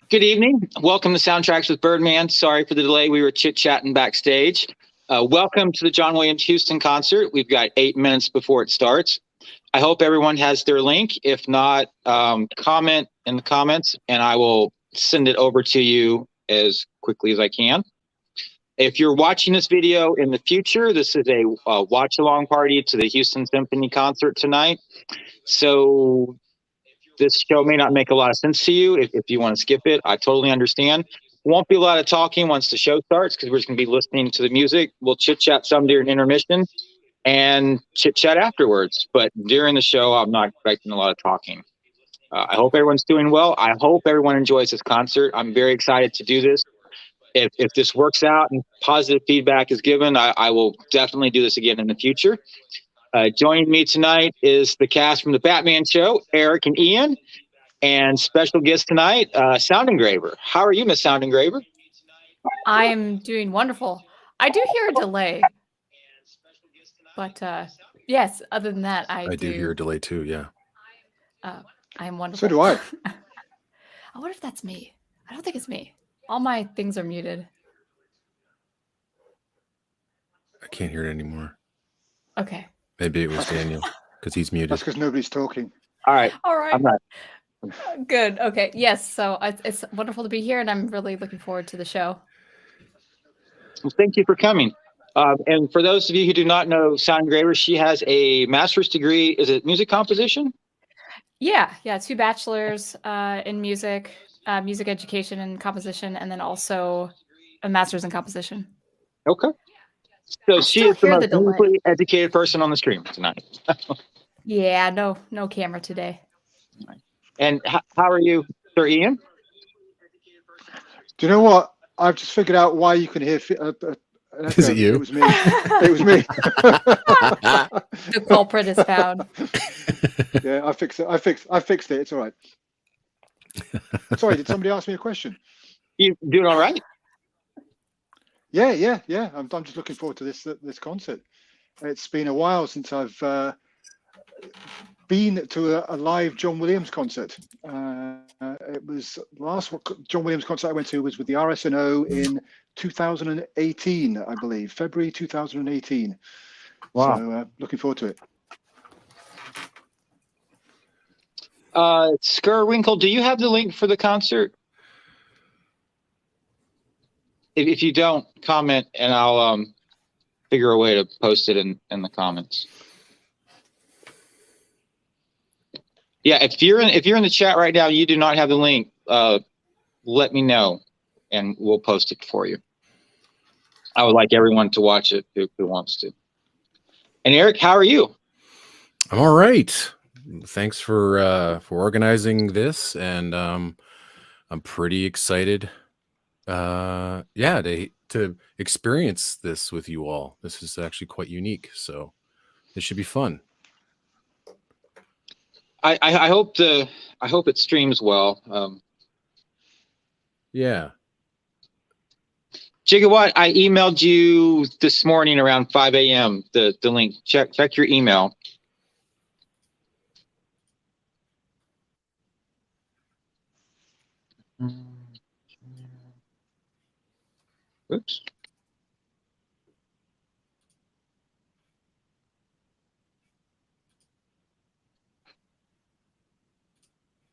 Good evening. Welcome to Soundtracks with Birdman. Sorry for the delay. We were chit-chatting backstage. Welcome to the John Williams Houston concert. We've got 8 minutes before it starts. I hope everyone has their link. If not, comment in the comments, and I will send it over to you as quickly as I can. If you're watching this video in the future, this is a watch-along party to the Houston Symphony concert tonight. So this show may not make a lot of sense to you. If you want to skip it, I totally understand. Won't be a lot of talking once the show starts because we're just going to be listening to the music. We'll chit-chat some during intermission and chit-chat afterwards. But during the show, I'm not expecting a lot of talking. I hope everyone's doing well. I hope everyone enjoys this concert. I'm very excited to do this. If this works out and positive feedback is given, I will definitely do this again in the future. Joining me tonight is the cast from the Batman show, Eric and Ian, and special guest tonight, Sound Engraver. How are you, Miss Sound Engraver? I'm doing wonderful. I do hear a delay, but yes, other than that, I do hear a delay too, yeah. I'm wonderful. So do I. I wonder if that's me. I don't think it's me. All my things are muted. I can't hear it anymore. Okay. Maybe it was Daniel because he's muted. That's because nobody's talking. All right. All right. I'm not. Good. Okay. Yes. So it's wonderful to be here, and I'm really looking forward to the show. Well, thank you for coming. And for those of you who do not know Sound Engraver, she has a master's degree. Is it music composition? Yeah. 2 bachelors in music, music education and composition, and then also a master's in composition. Okay. So she is the most musically educated person on the stream tonight. Yeah, no camera today. And how are you, Sir Ian? Do you know what? I've just figured out why you can hear. Is it you? It was me. It was me. The culprit is found. Yeah, I fixed it. I fixed it. It's all right. Sorry, did somebody ask me a question? You doing all right? Yeah. I'm just looking forward to this concert. It's been a while since I've been to a live John Williams concert. It was last John Williams concert I went to was with the RSNO in 2018, I believe, February 2018. Wow. So looking forward to it. Skirwinkle, do you have the link for the concert? If you don't, comment and I'll figure a way to post it in the comments. Yeah, if you're in the chat right now, you do not have the link. Let me know, and we'll post it for you. I would like everyone to watch it who wants to. And Eric, how are you? I'm all right. Thanks for organizing this, and I'm pretty excited. To experience this with you all. This is actually quite unique, so this should be fun. I hope it streams well. Yeah. Gigawatt, I emailed you this morning around 5 a.m. the link. Check your email. Oops.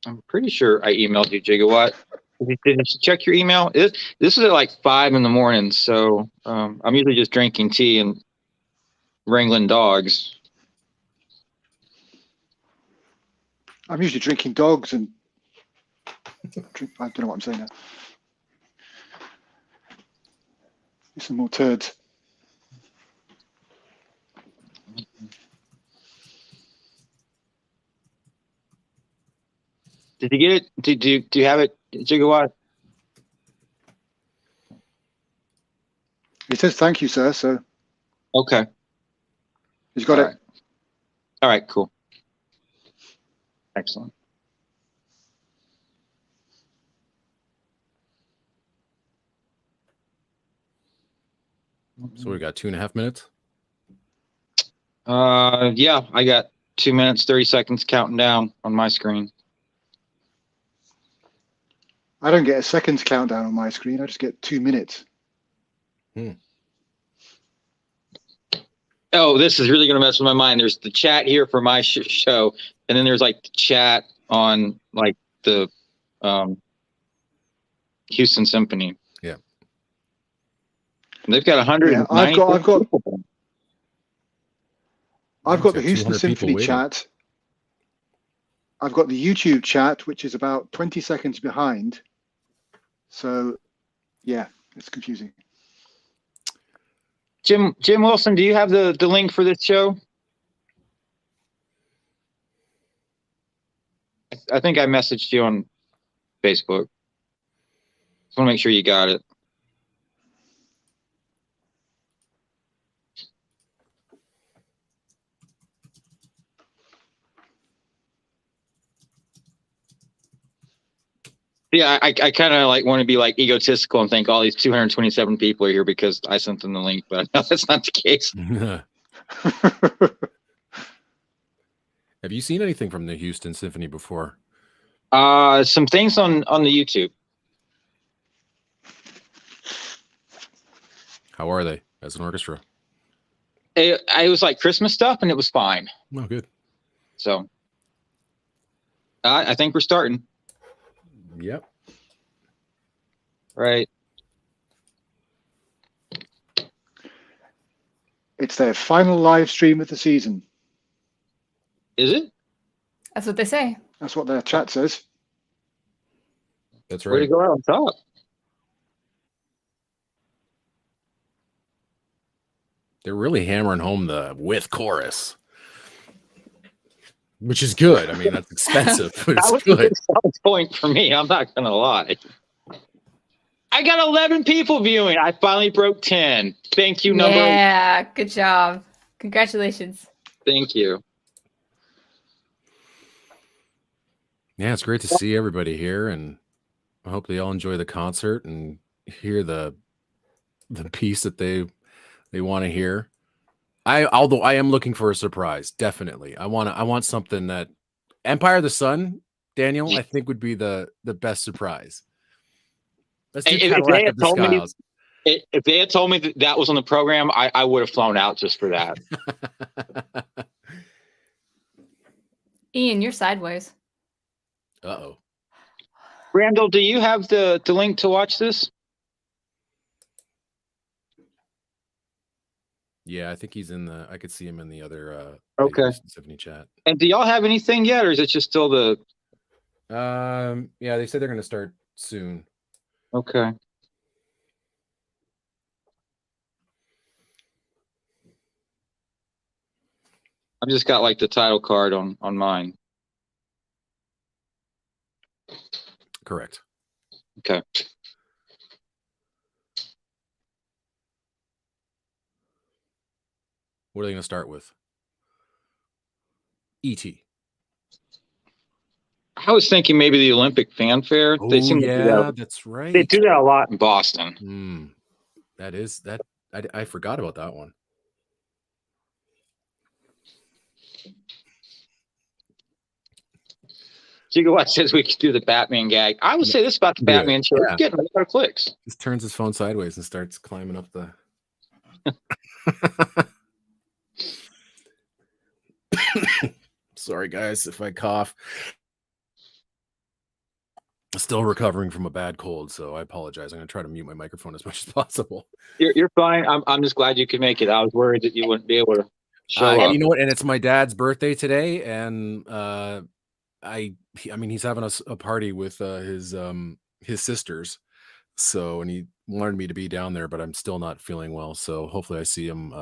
I'm pretty sure I emailed you, Gigawatt. Did you check your email? This is at like 5 in the morning, so I'm usually just drinking tea and wrangling dogs. I'm usually drinking dogs and I don't know what I'm saying now. Some more turds. Did you get it? Do you have it, Gigawatt? He says thank you, sir. So okay, he's got it. All right, cool, excellent. So we got 2.5 minutes. Yeah, I got 2 minutes 30 seconds counting down on my screen. I don't get a seconds countdown on my screen. I just get 2 minutes. Oh, this is really going to mess with my mind. There's the chat here for my show, and then there's like the chat on like the Houston Symphony. Yeah. And they've got 190. Yeah, I've got the Houston 200 Symphony people chat. I've got the YouTube chat, which is about 20 seconds behind. So, yeah, it's confusing. Jim Wilson, do you have the link for this show? I think I messaged you on Facebook. Just want to make sure you got it. Yeah, I kind of like want to be like egotistical and think all these 227 people are here because I sent them the link, but I know that's not the case. Have you seen anything from the Houston Symphony before? Some things on the YouTube. How are they as an orchestra? It was like Christmas stuff, and it was fine. Oh, good. So I think we're starting. Yep. Right. It's their final live stream of the season. Is it? That's what they say. That's what their chat says. That's Way to right. go out on top. They're really hammering home the with chorus, which is good. I mean, that's expensive, but That it's was a good. good selling point for me. I'm not gonna lie. I got 11 people viewing. I finally broke 10. Thank you, number. Yeah, good job. Congratulations. Thank you. Yeah, it's great to see everybody here, and I hope they all enjoy the concert and hear the piece that they want to hear. Although I am looking for a surprise, definitely. I want something that Empire of the Sun, Daniel, I think would be the best surprise. Let's do If Cadillac they had of the told me- Skies. If they had told me that was on the program, I would have flown out just for that. Ian, you're sideways. Uh-oh. Randall, do you have the link to watch this? Yeah, I think he's in the. I could see him in the other. Okay. Houston Symphony chat. And do y'all have anything yet, or is it just still the? Yeah, they said they're going to start soon. Okay. I've just got like the title card on mine. Correct. Okay. What are they going to start with? E.T. I was thinking maybe the Olympic fanfare. Oh, They seem to do yeah, that. that's right. They do that a lot in Boston. That is that. I forgot about that one. Gigawatt says we could do the Batman gag. I would say this about the Do it. Batman show. Yeah. It's getting a lot of clicks. Just turns his phone sideways and starts climbing up the. Sorry, guys, if I cough. Still recovering from a bad cold, so I apologize. I'm going to try to mute my microphone as much as possible. You're fine. I'm just glad you could make it. I was worried that you wouldn't be able to show up. You know what? And it's my dad's birthday today, and I mean, he's having a party with his sisters. So, and he wanted me to be down there, but I'm still not feeling well. So hopefully I see him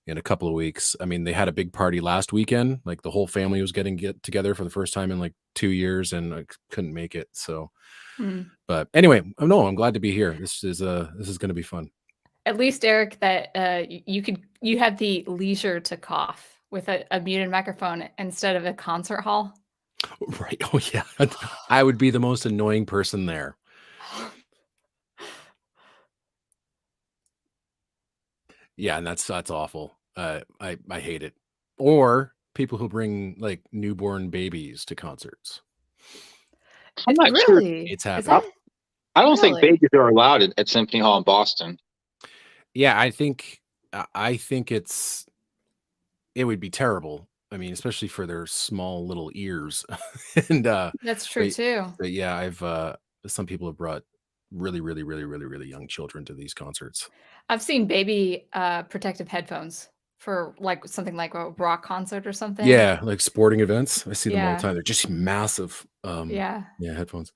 in a couple of weeks. I mean, they had a big party last weekend. Like the whole family was getting together for the first time in like 2 years, and I couldn't make it. So, but anyway, no, I'm glad to be here. This is going to be fun. At least, Eric, that you had the leisure to cough with a muted microphone instead of a concert hall. Right. Oh yeah. I would be the most annoying person there. Yeah, and that's awful. I hate it. Or people who bring like newborn babies to concerts. I'm not sure. Really? It's Is happening. that I don't think Really? babies are allowed at Symphony Hall in Boston. Yeah, I think it would be terrible. I mean, especially for their small little ears. And That's true but, too. but yeah, I've some people have brought really young children to these concerts. I've seen baby protective headphones for like something like a rock concert or something. Yeah, like sporting events. I see them all the Yeah. time. They're just massive Yeah. headphones.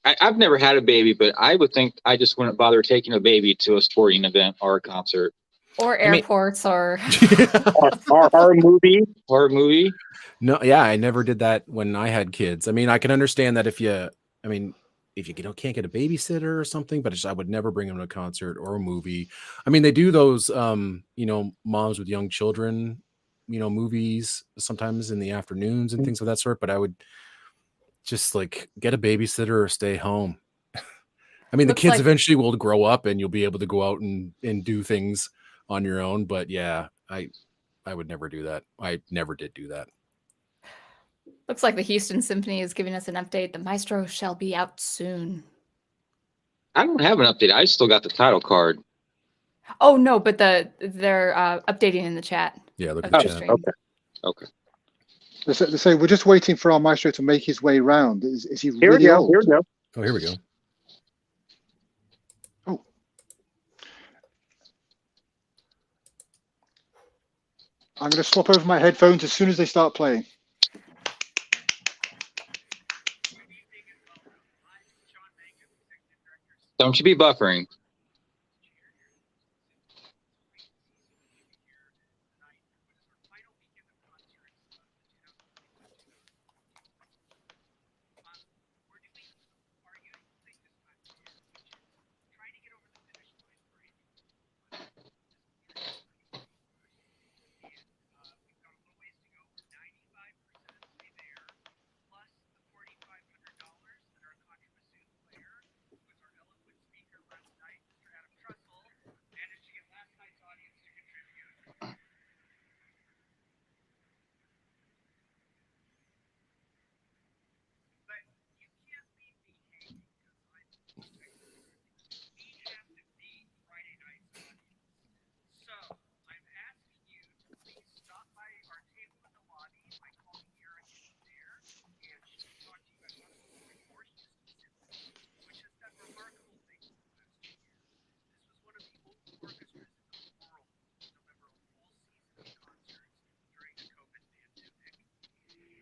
I've never had a baby, but I would think I just wouldn't bother taking a baby to a sporting event or a concert. Or I mean- airports or Or a movie. No, yeah, I never did that when I had kids. I mean, I can understand that if you can't get a babysitter or something, but I would never bring them to a concert or a movie. I mean, they do those, moms with young children, movies sometimes in the afternoons and things of that sort. But I would just like get a babysitter or stay home. I mean, the Looks kids like- eventually will grow up and you'll be able to go out and do things on your own. But yeah, I would never do that. I never did do that. looks like the Houston Symphony is giving us an update. The Maestro shall be out soon. I don't have an update. I still got the title card. Oh no, but they're updating in the chat. Yeah, look of at the the chat. stream. Okay. They say we're just waiting for our maestro to make his way round. Is he Here we really go. old? Here we go. Oh, here we go. I'm going to swap over my headphones as soon as they start playing. Don't you be buffering.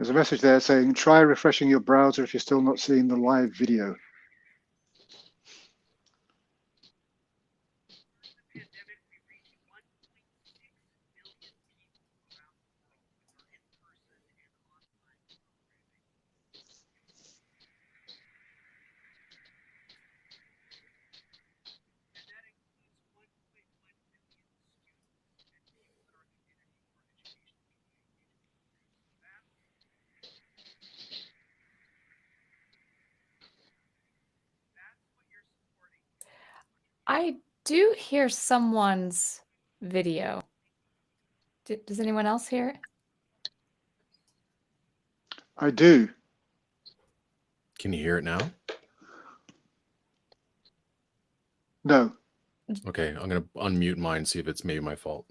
There's a message there saying, try refreshing your browser if you're still not seeing the live video. I do hear someone's video. Does anyone else hear it? I do. Can you hear it now? No. Okay, I'm gonna unmute mine, see if it's maybe my fault.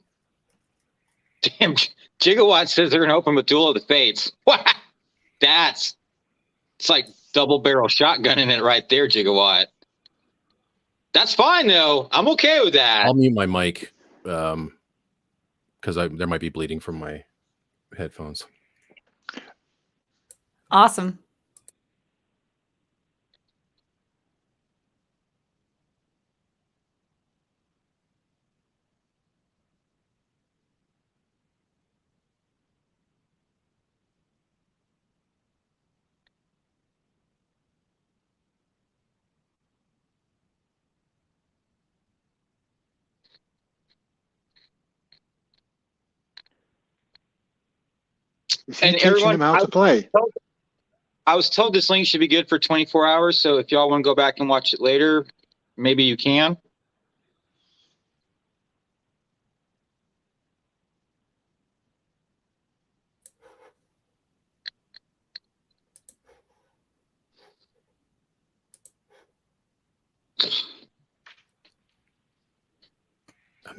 Damn, Gigawatt says they're going to open with Duel of the Fates. What? It's like double barrel shotgun in it right there, Gigawatt. That's fine though. I'm okay with that. I'll mute my mic because there might be bleeding from my headphones. Awesome. Is he And teaching everyone, them how to play? I was told this link should be good for 24 hours. So if y'all want to go back and watch it later, maybe you can.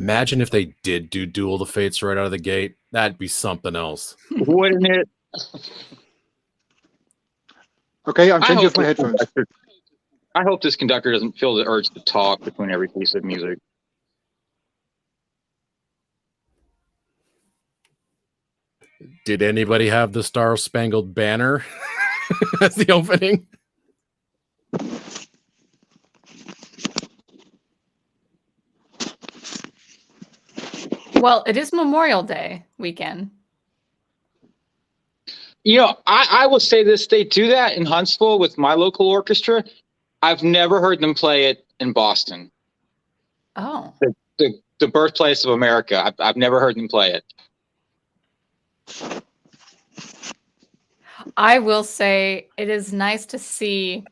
Imagine if they did do Duel of the Fates right out of the gate. That'd be something else. Wouldn't it? Okay, I'm I changing hope off my this headphones. conductor- I hope this conductor doesn't feel the urge to talk between every piece of music. Did anybody have the Star Spangled Banner as the opening? Well, it is Memorial Day weekend. You know, I will say this: they do that in Huntsville with my local orchestra. I've never heard them play it in Boston, Oh, the birthplace of America. I've never heard them play it. I will say it is nice to see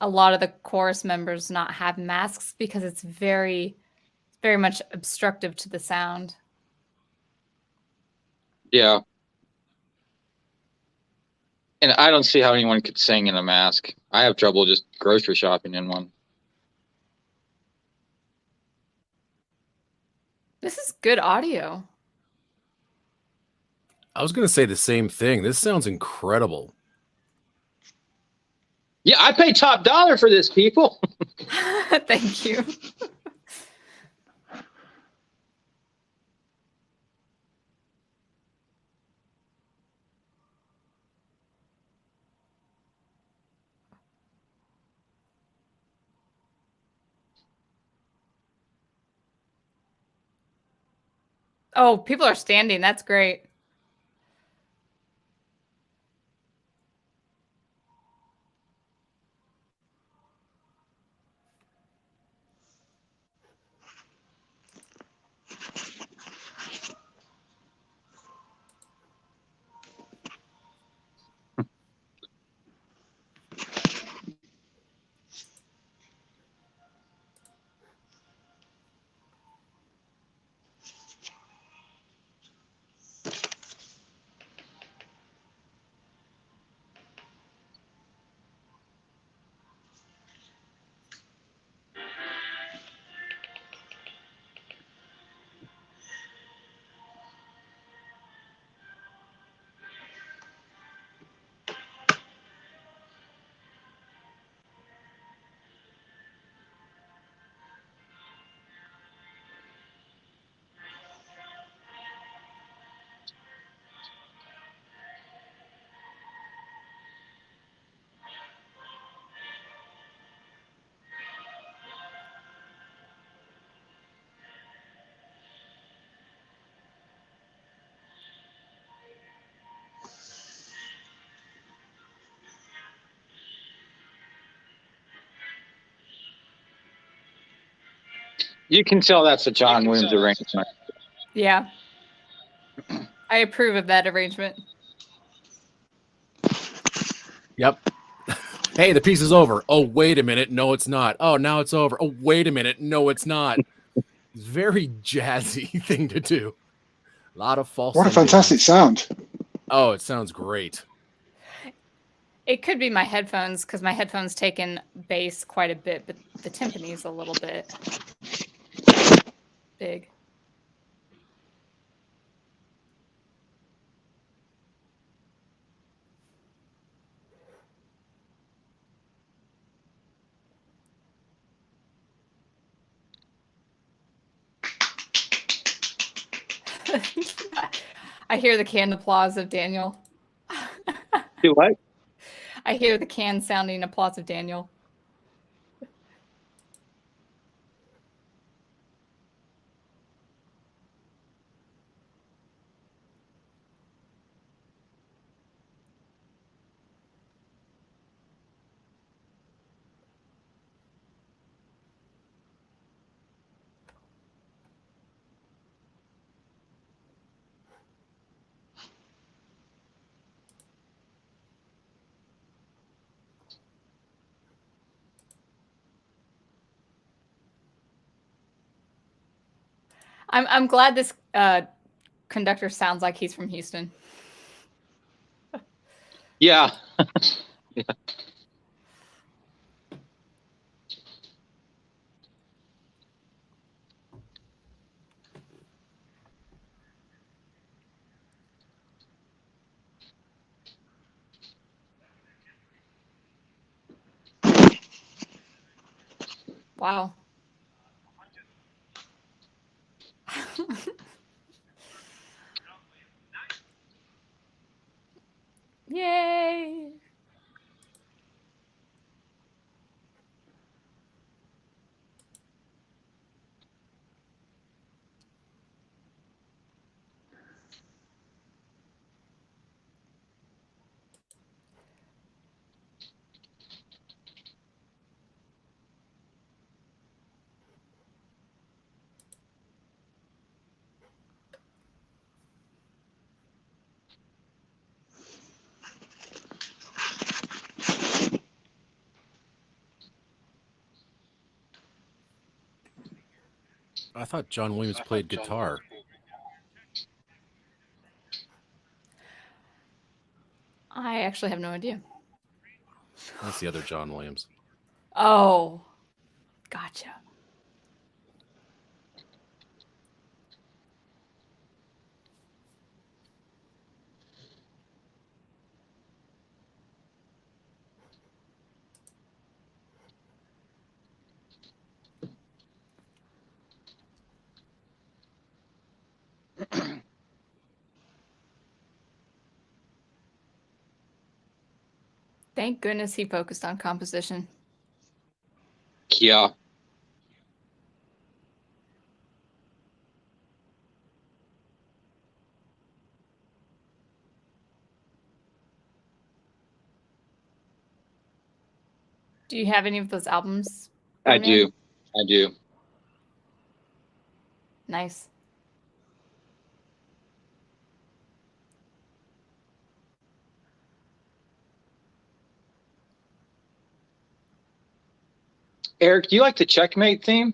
a lot of the chorus members not have masks because it's very much obstructive to the sound. Yeah. And I don't see how anyone could sing in a mask. I have trouble just grocery shopping in one. This is good audio. I was going to say the same thing. This sounds incredible. Yeah, I pay top dollar for this, people. Thank you. Oh, people are standing. That's great. You can tell that's a John Williams arrangement. Yeah. I approve of that arrangement. Yep. Hey, the piece is over. Oh, wait a minute. No, it's not. Oh, now it's over. Oh, wait a minute. No, it's not. It's a very jazzy thing to do. A lot of false. What a fantastic sound. Oh, it sounds great. It could be my headphones because my headphones take in bass quite a bit, but the timpani is a little bit big. I hear the canned applause of Daniel. Do what? I hear the can sounding applause of Daniel. I'm glad this conductor sounds like he's from Houston. Yeah. Yeah. Wow. Yay. I thought John Williams played guitar. I actually have no idea. That's the other John Williams. Oh, gotcha. Thank goodness he focused on composition. Yeah. Do you have any of those albums? I Birdman? do. I do. Nice. Eric, do you like the Checkmate theme?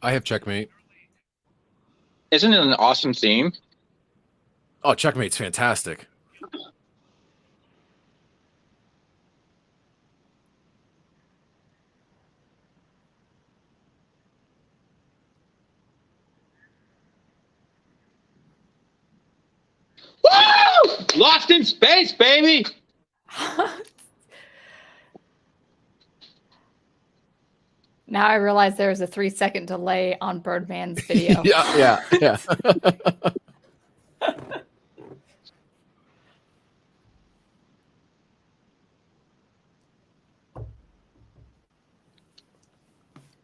I have Checkmate. Isn't it an awesome theme? Oh, Checkmate's fantastic. Woo! Lost in Space, baby! Now I realize there was a 3-second delay on Birdman's video. Yeah.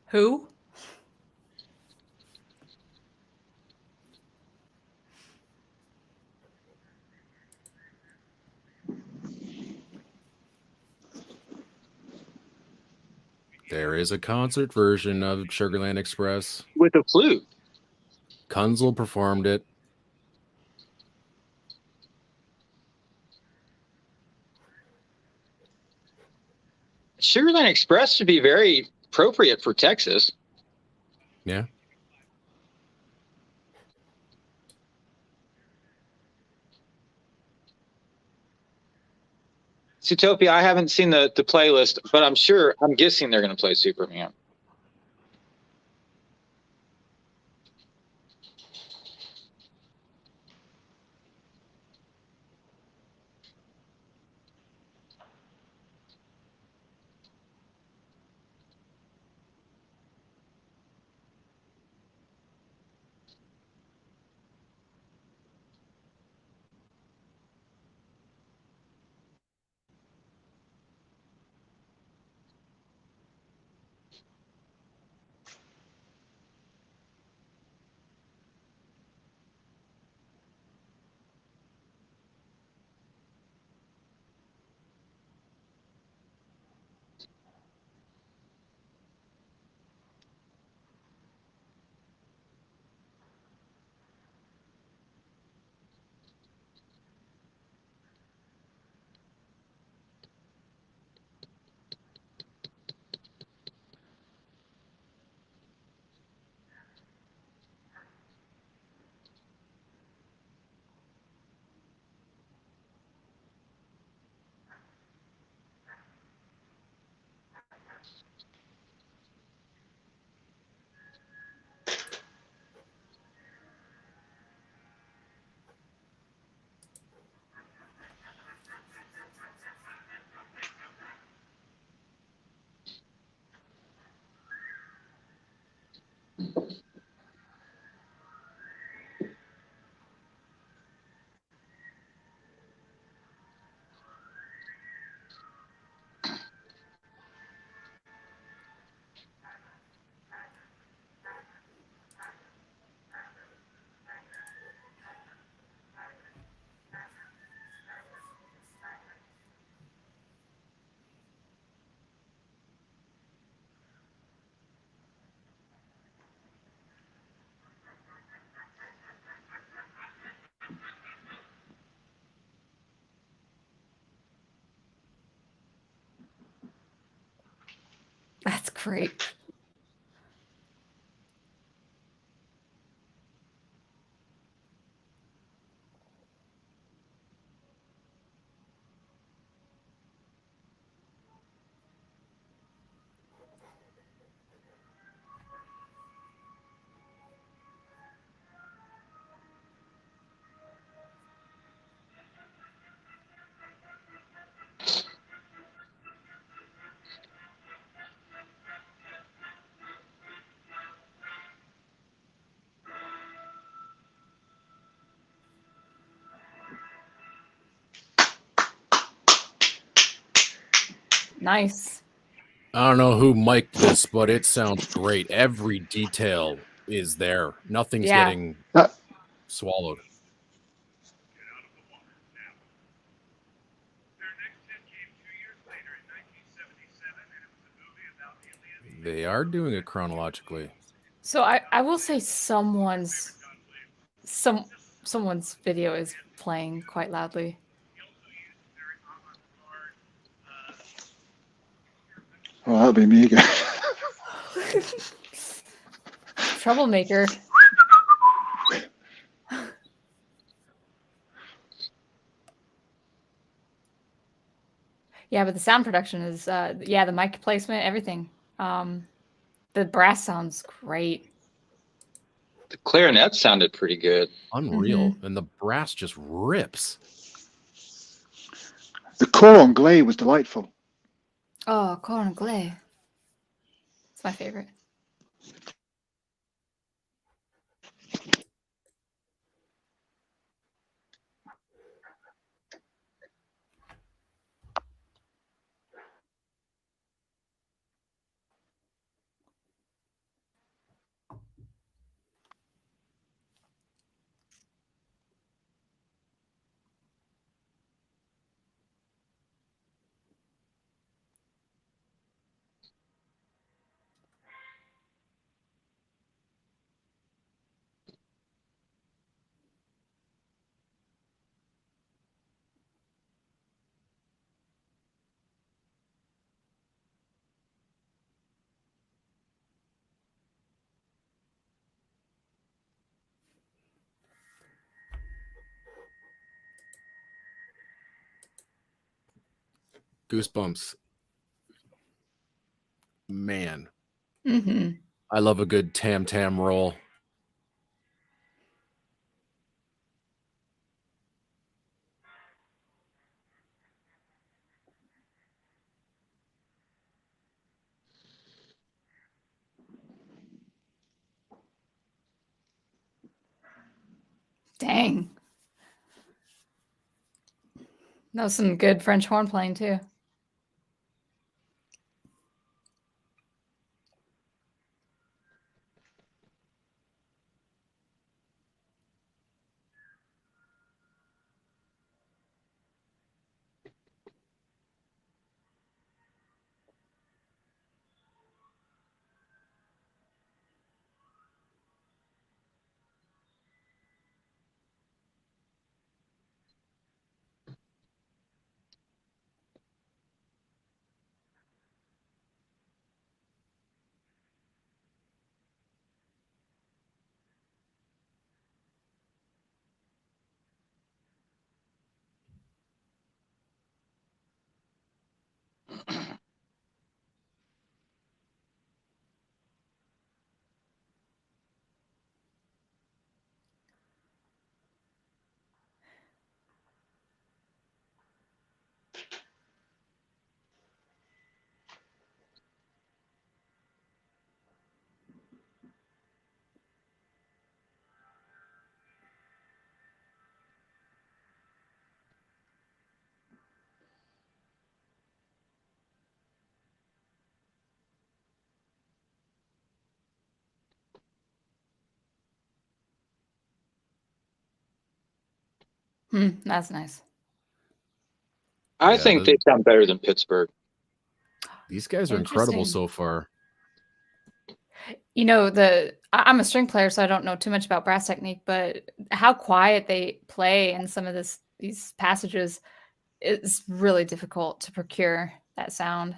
Who? There is a concert version of Sugarland Express. With a flute. Kunzel performed it. Sugarland Express should be very appropriate for Texas. Yeah. Zootopia, I haven't seen the playlist, but I'm guessing they're going to play Superman. Great. Nice. I don't know who mic'd this, but it sounds great. Every detail is there. Nothing's Yeah. getting That, swallowed. They are doing it chronologically. So I will say someone's video is playing quite loudly. oh, that'll be me again. Troublemaker. Yeah, but the sound production is the mic placement, everything. The brass sounds great. The clarinet sounded pretty good. Unreal. And the brass just rips. The core on Glay was delightful. Oh, corn glay. It's my favorite. Goosebumps. Man. Mm-hmm. I love a good tam-tam roll. Dang. That was some good French horn playing too. That's nice. I think they sound better than Pittsburgh. These guys are incredible so far. You know, I'm a string player, so I don't know too much about brass technique, but how quiet they play in some of these passages is really difficult to procure that sound.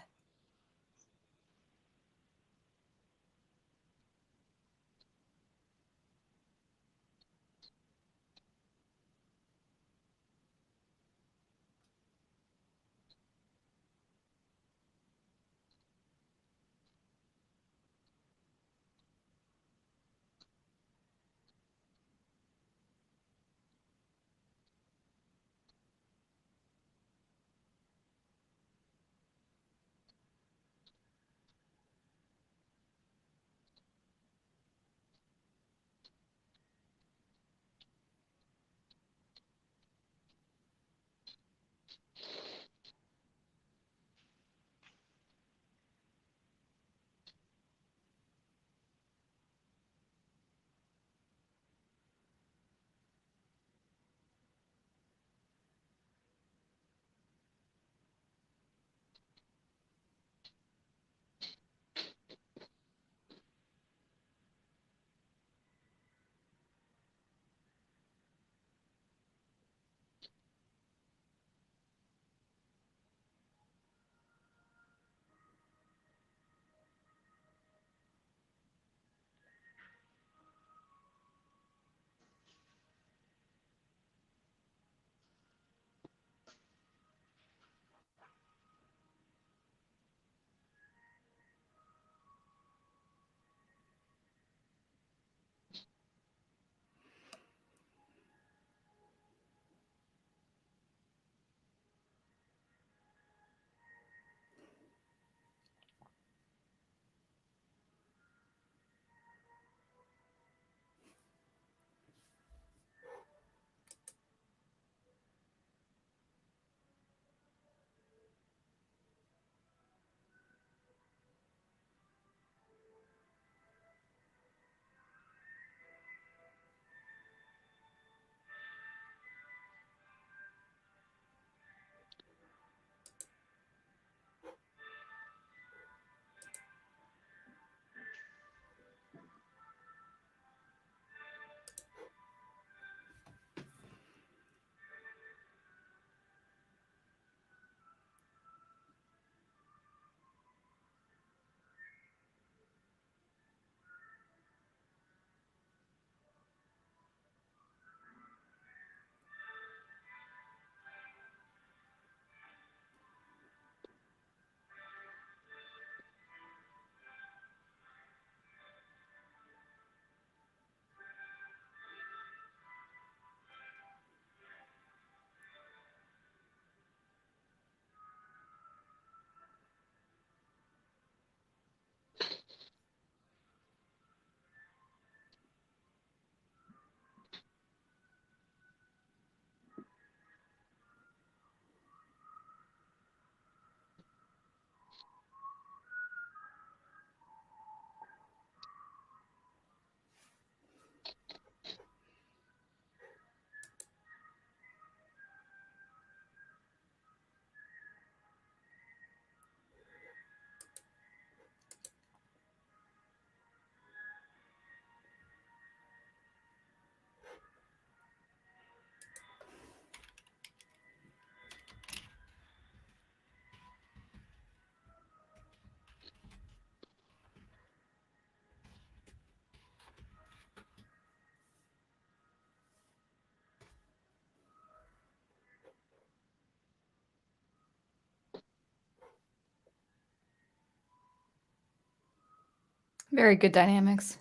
Very good dynamics.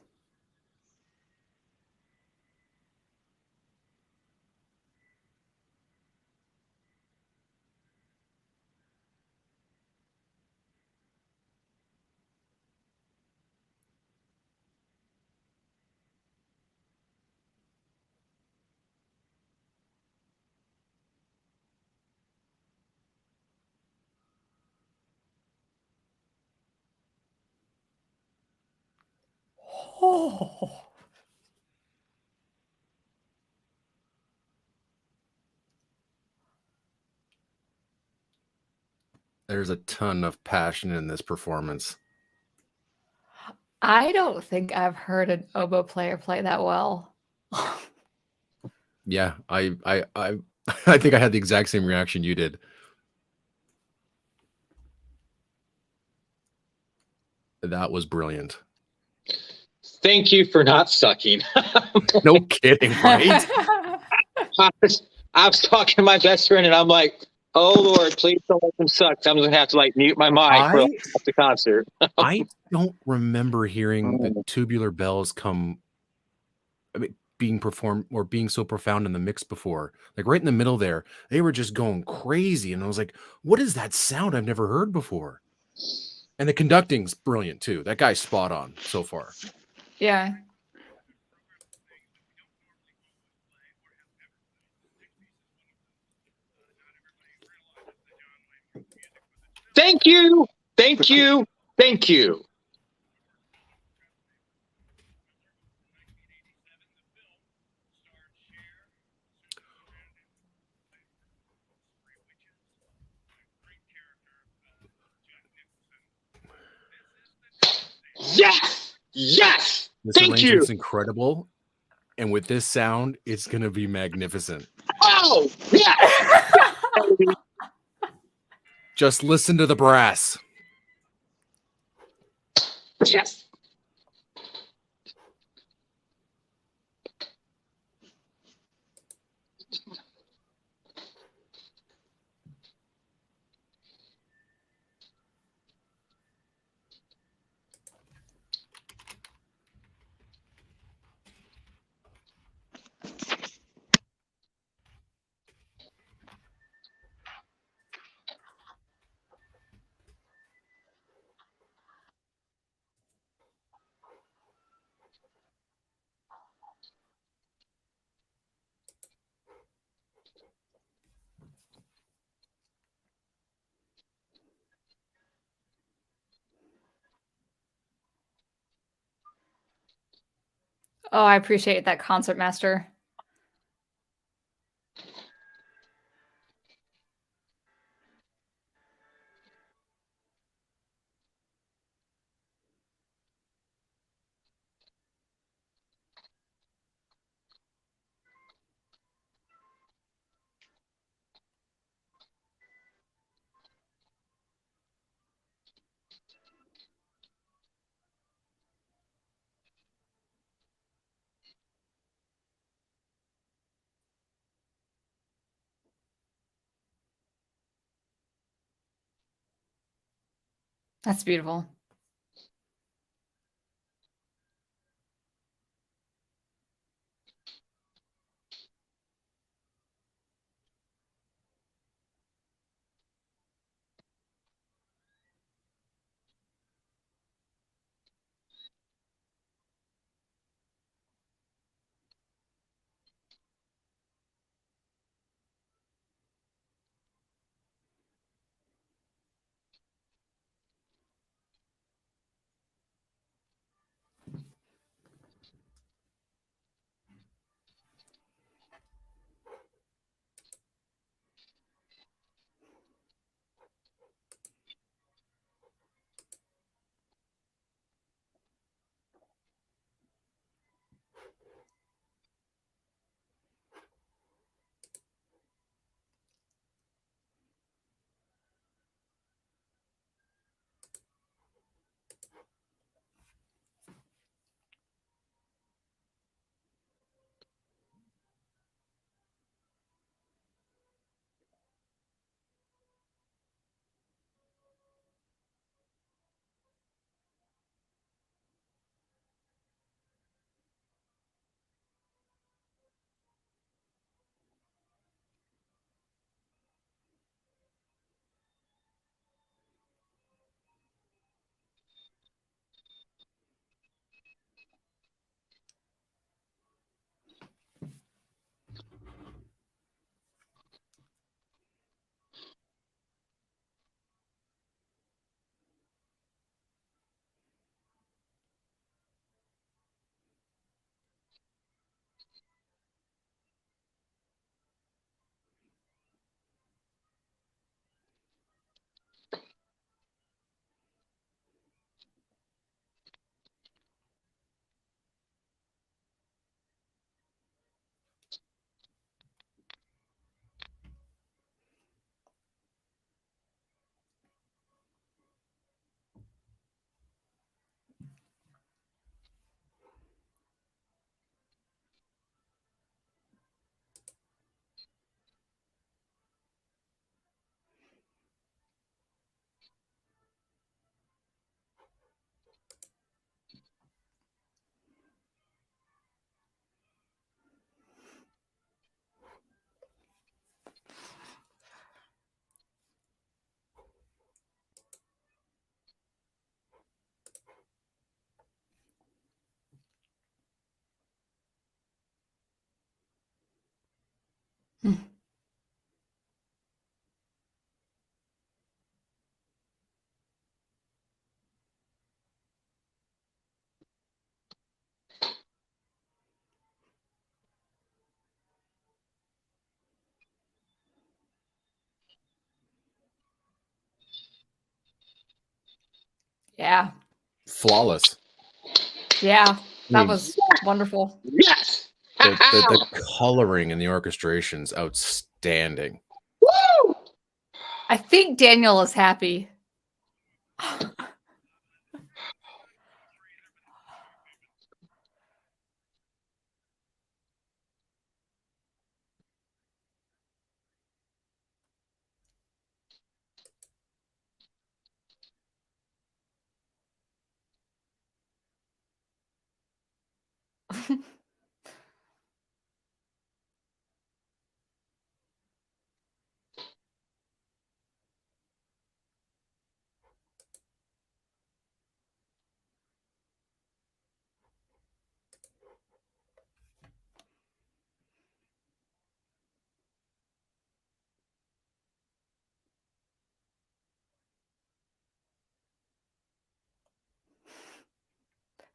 Oh. There's a ton of passion in this performance. I don't think I've heard an oboe player play that well. Yeah, I I think I had the exact same reaction you did. That was brilliant. Thank you for not sucking. No kidding, right? I was talking to my best friend, and I'm like, "Oh Lord, please don't let them suck. I'm gonna have to like mute my mic for the concert." I don't remember hearing the tubular bells come, I mean, being performed or being so profound in the mix before. Like right in the middle there, they were just going crazy, and I was like, "What is that sound I've never heard before?" And the conducting's brilliant too. That guy's spot on so far. Yeah. Thank you, thank you, thank you. Yes, yes. This Thank you. arrangement's incredible, and with this sound, it's gonna be magnificent. Oh yeah. Just listen to the brass. Yes. Oh, I appreciate that, concert master. That's beautiful. Hmm. Yeah. Flawless. Yeah. That mean- was wonderful. Yes. The coloring in the orchestration's outstanding. Woo! I think Daniel is happy.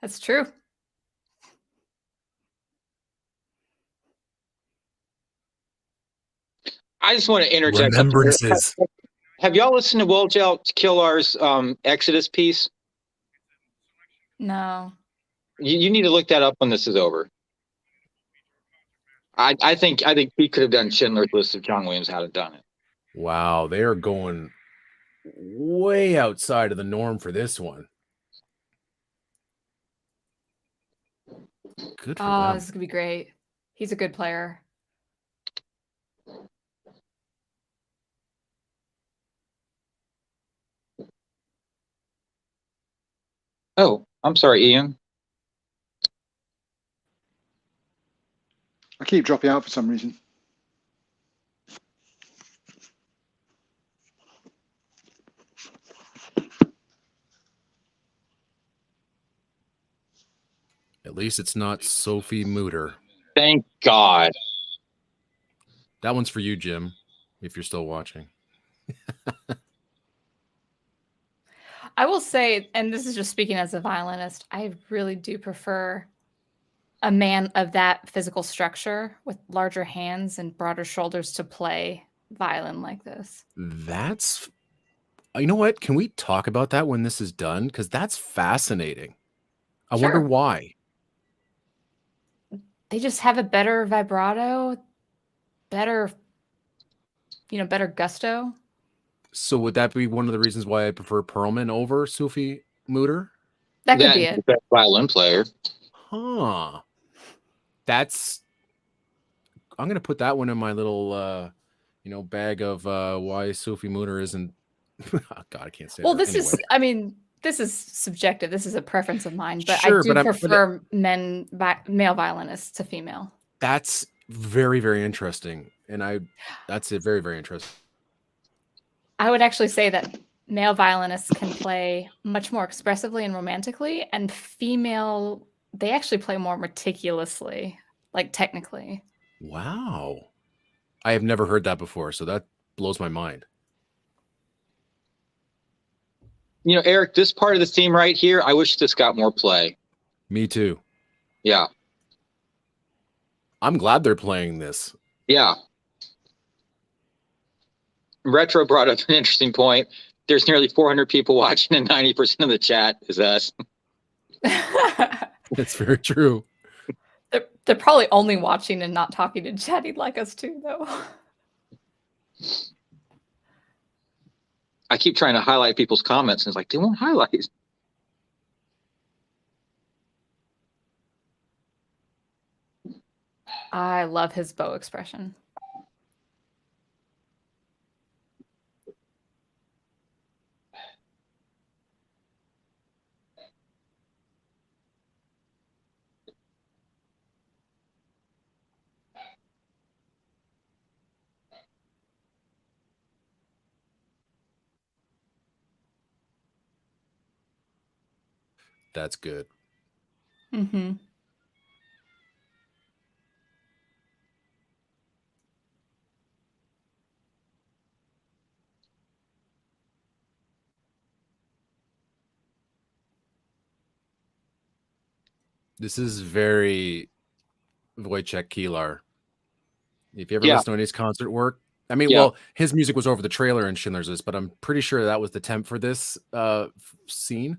That's true. I just want to interject. Remembrances. Have y'all listened to Woljel Killar's Exodus piece? No. You need to look that up when this is over. I think he could have done Schindler's List if John Williams hadn't done it. Wow, they are going way outside of the norm for this one. Good for Oh, them. this is gonna be great. He's a good player. Oh, I'm sorry, Ian. I keep dropping out for some reason. At least it's not Sophie Mutter. Thank God. That one's for you, Jim, if you're still watching. I will say, and this is just speaking as a violinist, I really do prefer a man of that physical structure with larger hands and broader shoulders to play violin like this. That's, you know what? Can we talk about that when this is done? Because that's fascinating. I wonder Sure. why. They just have a better vibrato, better gusto. So would that be one of the reasons why I prefer Perlman over Sophie Mutter? That could be it. Best violin player. Huh. That's, I'm going to put that one in my little, bag of why Sophie Mutter isn't, oh God, I can't say Well, that. this Anyway. is, I mean, this is subjective. This is a preference of mine, but Sure, I do but prefer male violinists to female. That's very, very interesting. And that's it. Very, very interesting. I would actually say that male violinists can play much more expressively and romantically, and female, they actually play more meticulously, like technically. Wow. I have never heard that before, so that blows my mind. You know, Eric, this part of the theme right here, I wish this got more play. Me too. Yeah. I'm glad they're playing this. Yeah. Retro brought up an interesting point. There's nearly 400 people watching, and 90% of the chat is us. That's very true. They're probably only watching and not talking and chatting like us too, though. I keep trying to highlight people's comments, and it's like, they won't highlight. I love his bow expression. That's good. Mm-hmm. This is very Wojciech Kilar. If you ever Yeah. listen to his concert work, I mean, Yeah. well, his music was over the trailer in Schindler's List, but I'm pretty sure that was the temp for this scene.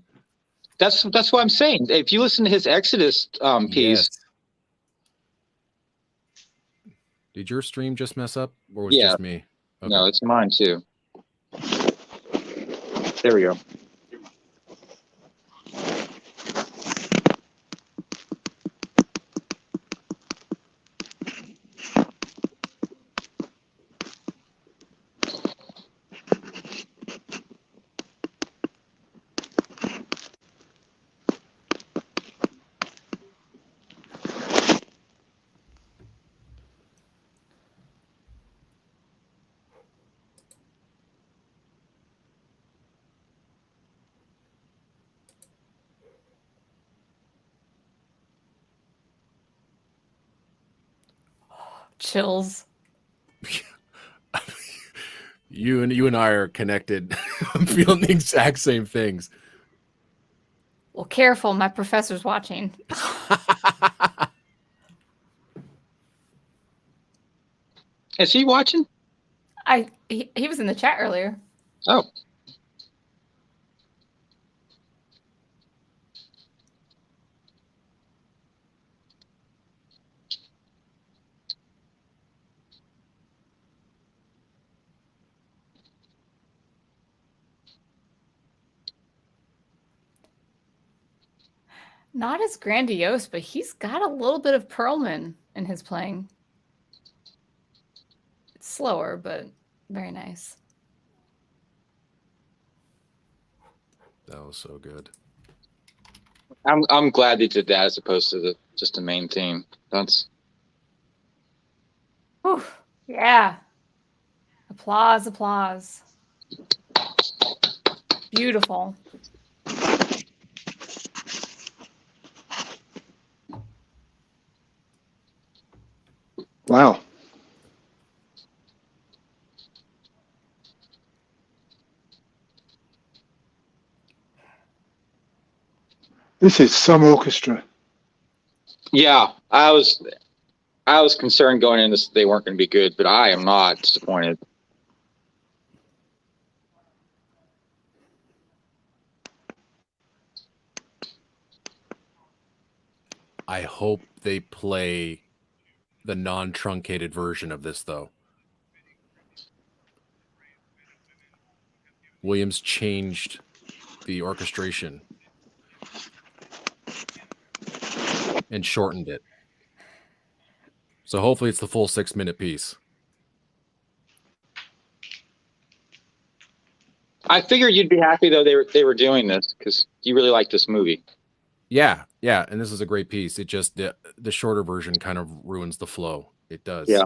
That's what I'm saying. If you listen to his Exodus piece, Yes. Did your stream just mess up, or was it Yeah. just me? Okay. No, it's mine too. There we go. Chills. You and I are connected. I'm feeling the exact same things. Well, careful, my professor's watching. Is he watching? He was in the chat earlier. Oh. Not as grandiose, but he's got a little bit of Perlman in his playing. It's slower, but very nice. That was so good. I'm glad they did that as opposed to just the main theme. That's Whew, yeah. Applause, applause. Beautiful. Wow. This is some orchestra. yeah. I was concerned going in this they weren't going to be good, but I am not disappointed. I hope they play the non-truncated version of this, though. Williams changed the orchestration and shortened it. So hopefully it's the full 6-minute piece. I figured you'd be happy though they were doing this because you really like this movie. Yeah, and this is a great piece. It just the shorter version kind of ruins the flow. It does. Yeah.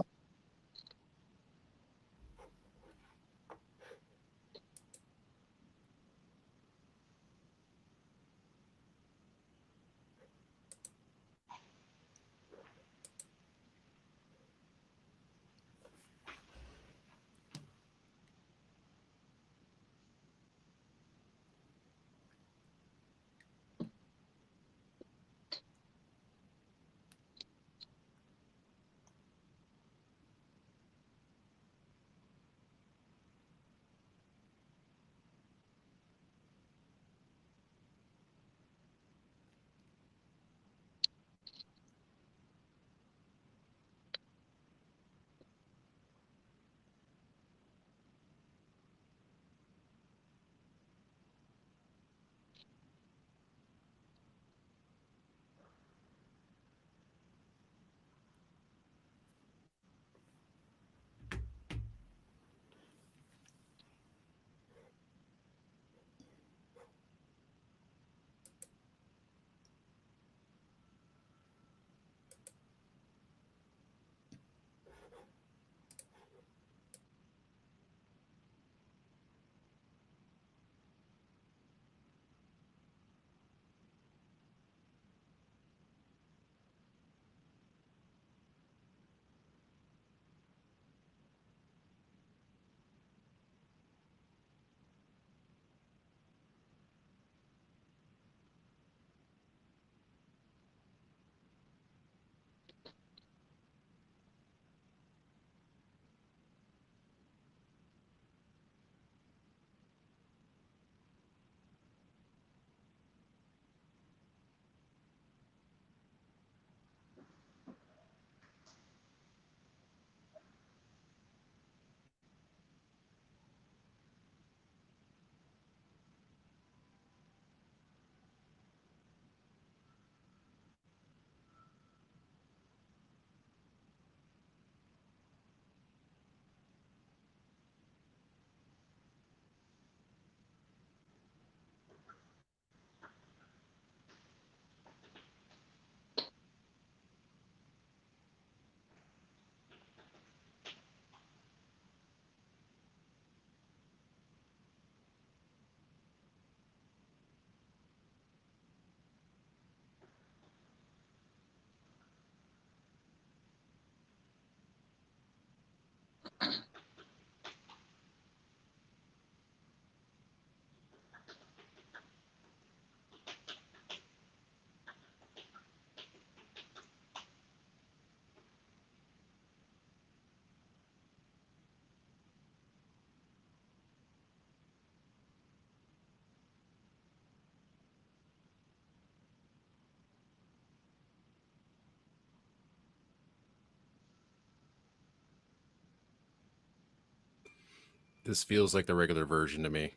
This feels like the regular version to me,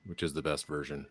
which is the best version.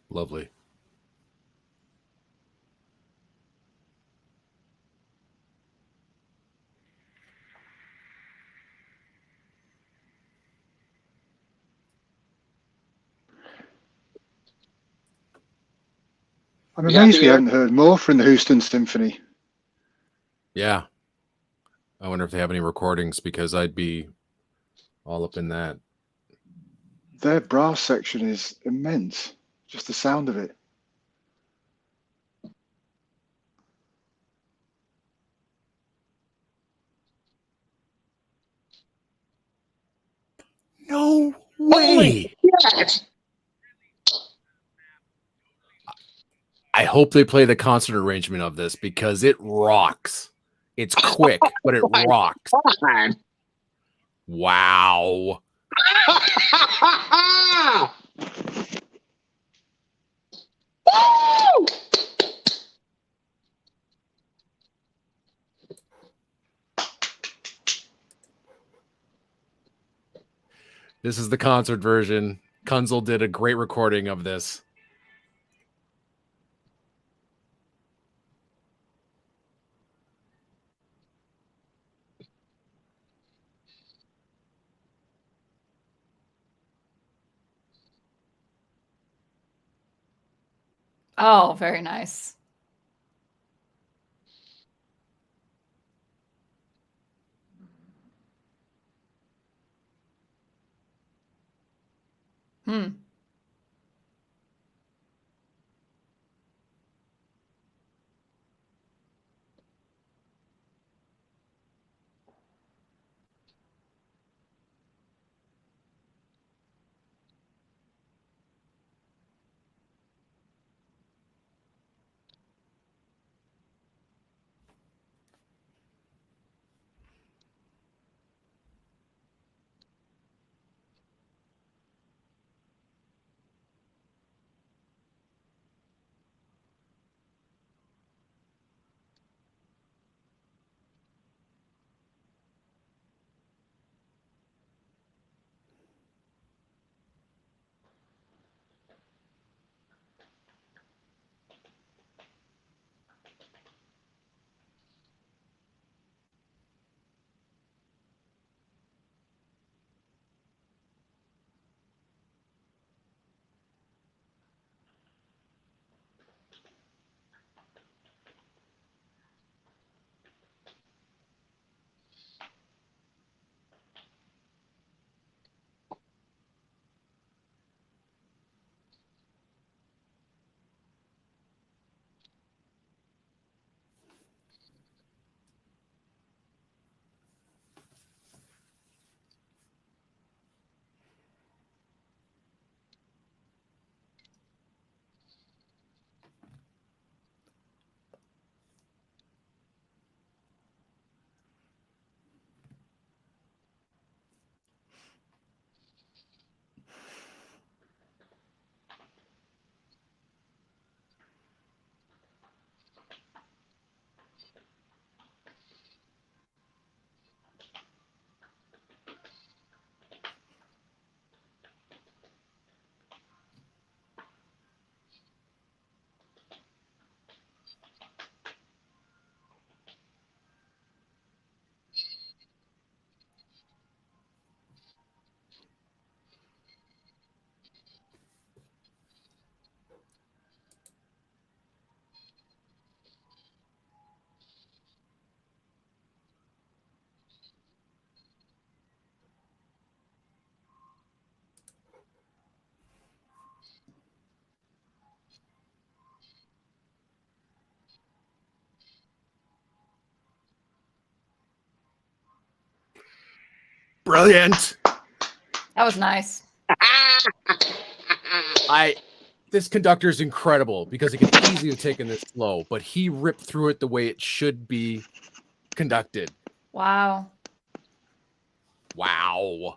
Lovely. I'm You have amazed to we hear- haven't heard more from the Houston Symphony. Yeah. I wonder if they have any recordings, because I'd be all up in that. Their brass section is immense, just the sound of it. No way. Yes. I hope they play the concert arrangement of this, because it rocks. It's quick, but it my rocks. God. Wow. Woo! This is the concert version. Kunzel did a great recording of this. Oh, very nice. Hmm. Brilliant. That was nice. This conductor is incredible because it could easily have taken this slow, but he ripped through it the way it should be conducted. Wow. Wow.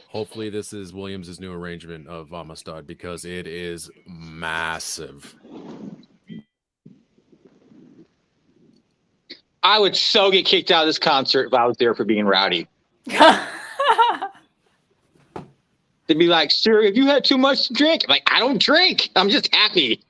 Hopefully this is Williams' new arrangement of Amistad because it is massive. I would so get kicked out of this concert if I was there for being rowdy. They'd be like, "Sir, have you had too much to drink?" I'm like, "I don't drink. I'm just happy."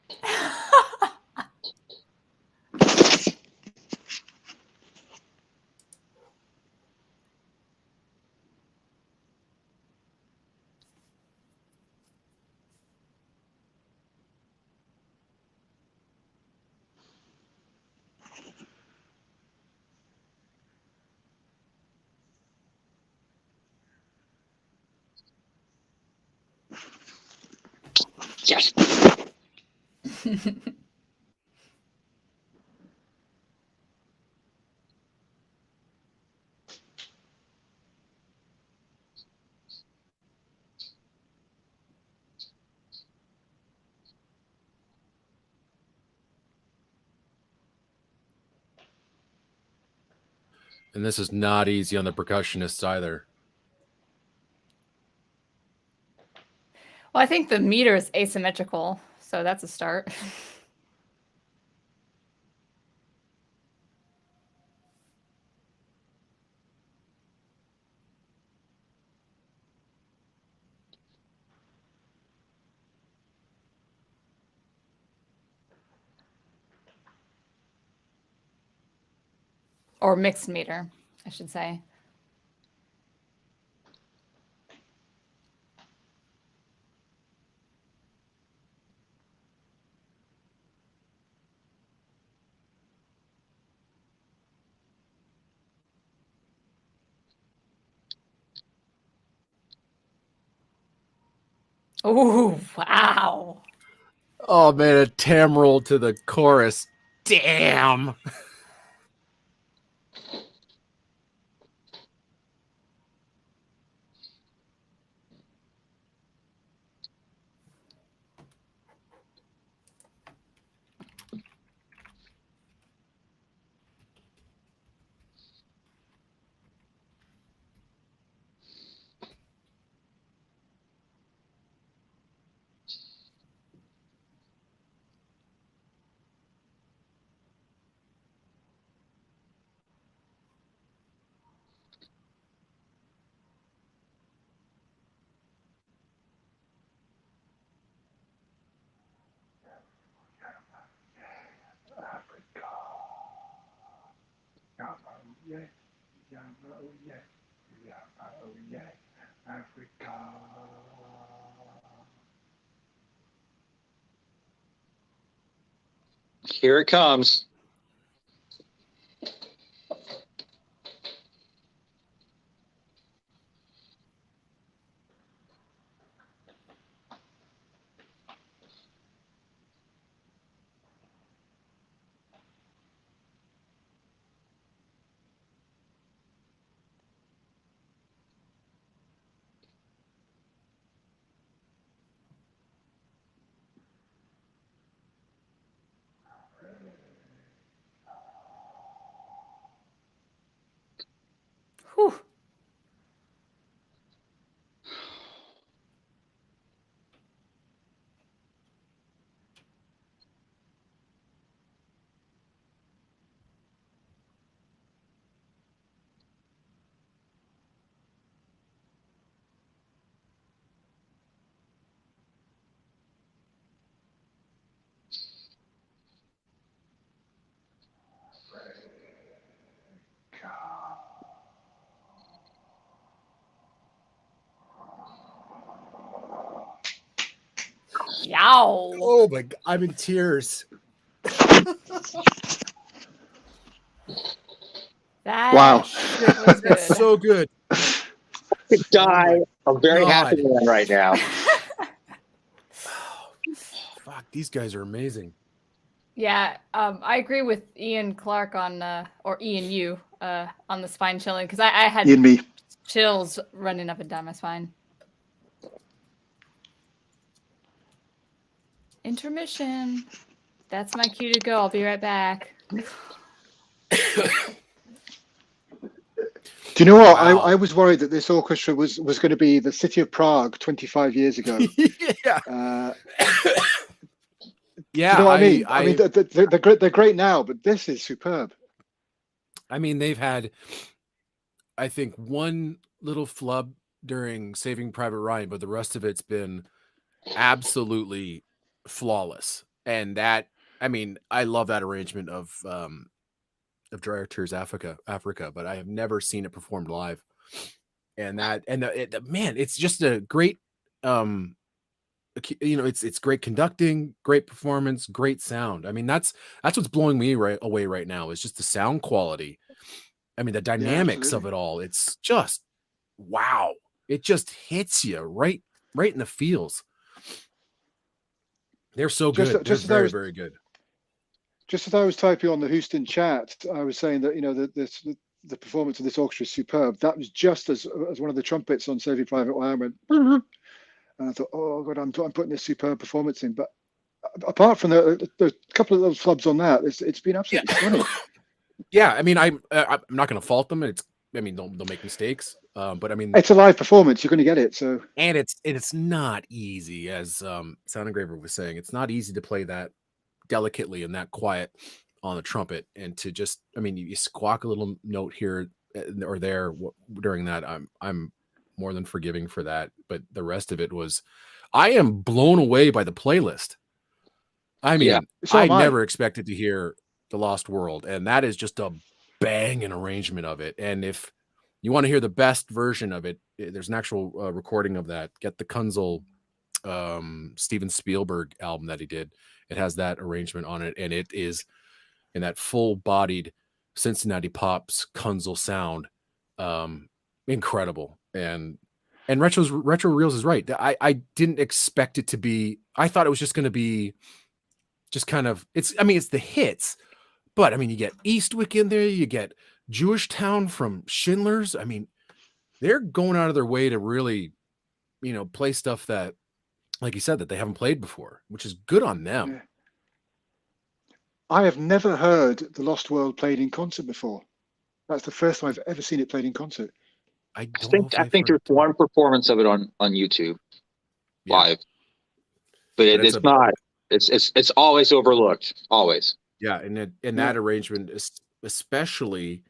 Yes. And this is not easy on the percussionists either. Well, I think the meter is asymmetrical, so that's a start. Or mixed meter, I should say. Oh, wow. Oh man, a tam roll to the chorus. Damn. Here it comes. Whew. Yow. Oh my God, I'm in tears. That Wow. shit was good. That's so good. Could die Oh a very happy God. man right now. Fuck, these guys are amazing. Yeah, I agree with Ian Clark on, or Ian you, on the spine chilling, because I had Ian me. chills running up and down my spine. Intermission. That's my cue to go. I'll be right back. Do you know what? Wow. I was worried that this orchestra was going to be the City of Prague 25 years ago. Yeah. Do you know what I mean? I mean, they're great now, but this is superb. I mean, they've had, I think, one little flub during Saving Private Ryan, but the rest of it's been absolutely flawless. And that, I mean, I love that arrangement of Dry Tears Africa, but I have never seen it performed live. And that, and man, it's just a great, it's great conducting, great performance, great sound. I mean, that's what's blowing me away right now is just the sound quality. I mean, the dynamics of it all. It's just wow. It just hits you right in the feels. They're so good. They're very, very good. Just as I was typing on the Houston chat, I was saying that the performance of this orchestra is superb. That was just as one of the trumpets on Saving Private Ryan went. And I thought, oh God, I'm putting this superb performance in. But apart from the couple of those flubs on that, it's been absolutely stunning. Yeah, I mean, I'm not going to fault them. They'll make mistakes. But I mean, it's a live performance. You're going to get it. So, and it's not easy, as Sound Engraver was saying. It's not easy to play that delicately and that quiet on the trumpet, and to just, I mean, you squawk a little note here or there during that. I'm more than forgiving for that, but the rest of it was, I am blown away by the playlist. I mean, yeah, I never expected to hear The Lost World, and that is just a banging arrangement of it. And if you want to hear the best version of it, there's an actual recording of that. Get the Kunzel Steven Spielberg album that he did. It has that arrangement on it, and it is in that full-bodied Cincinnati Pops Kunzel sound. Incredible. And Retro Reels is right. I didn't expect it to be, I thought it was just going to be just kind of, it's the hits, but I mean, you get Eastwick in there, you get Jewish Town from Schindler's. I mean, they're going out of their way to really, play stuff that, like you said, that they haven't played before, which is good on them. Yeah. I have never heard The Lost World played in concert before. That's the first time I've ever seen it played in concert. I think there's one performance of it on YouTube live, but it's not. It's always overlooked, always. Yeah, and that arrangement is especially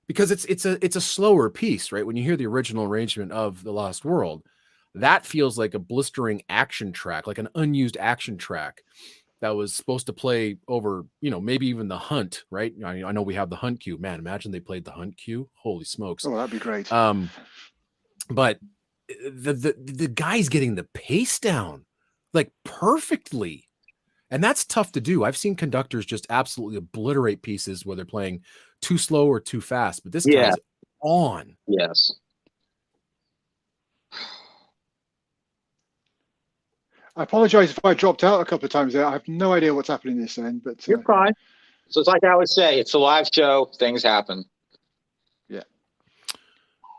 because it's a slower piece, right? When you hear the original arrangement of The Lost World, that feels like a blistering action track, like an unused action track that was supposed to play over, maybe even the Hunt, right? I know we have the Hunt cue. Man, imagine they played the Hunt cue. Holy smokes. Oh, that'd be great. But the guy's getting the pace down like perfectly. And that's tough to do. I've seen conductors just absolutely obliterate pieces where they're playing too slow or too fast, but this guy's on. Yes. I apologize if I dropped out a couple of times there. I have no idea what's happening this end, but you're fine. So it's like I always say, it's a live show. Things happen. Yeah.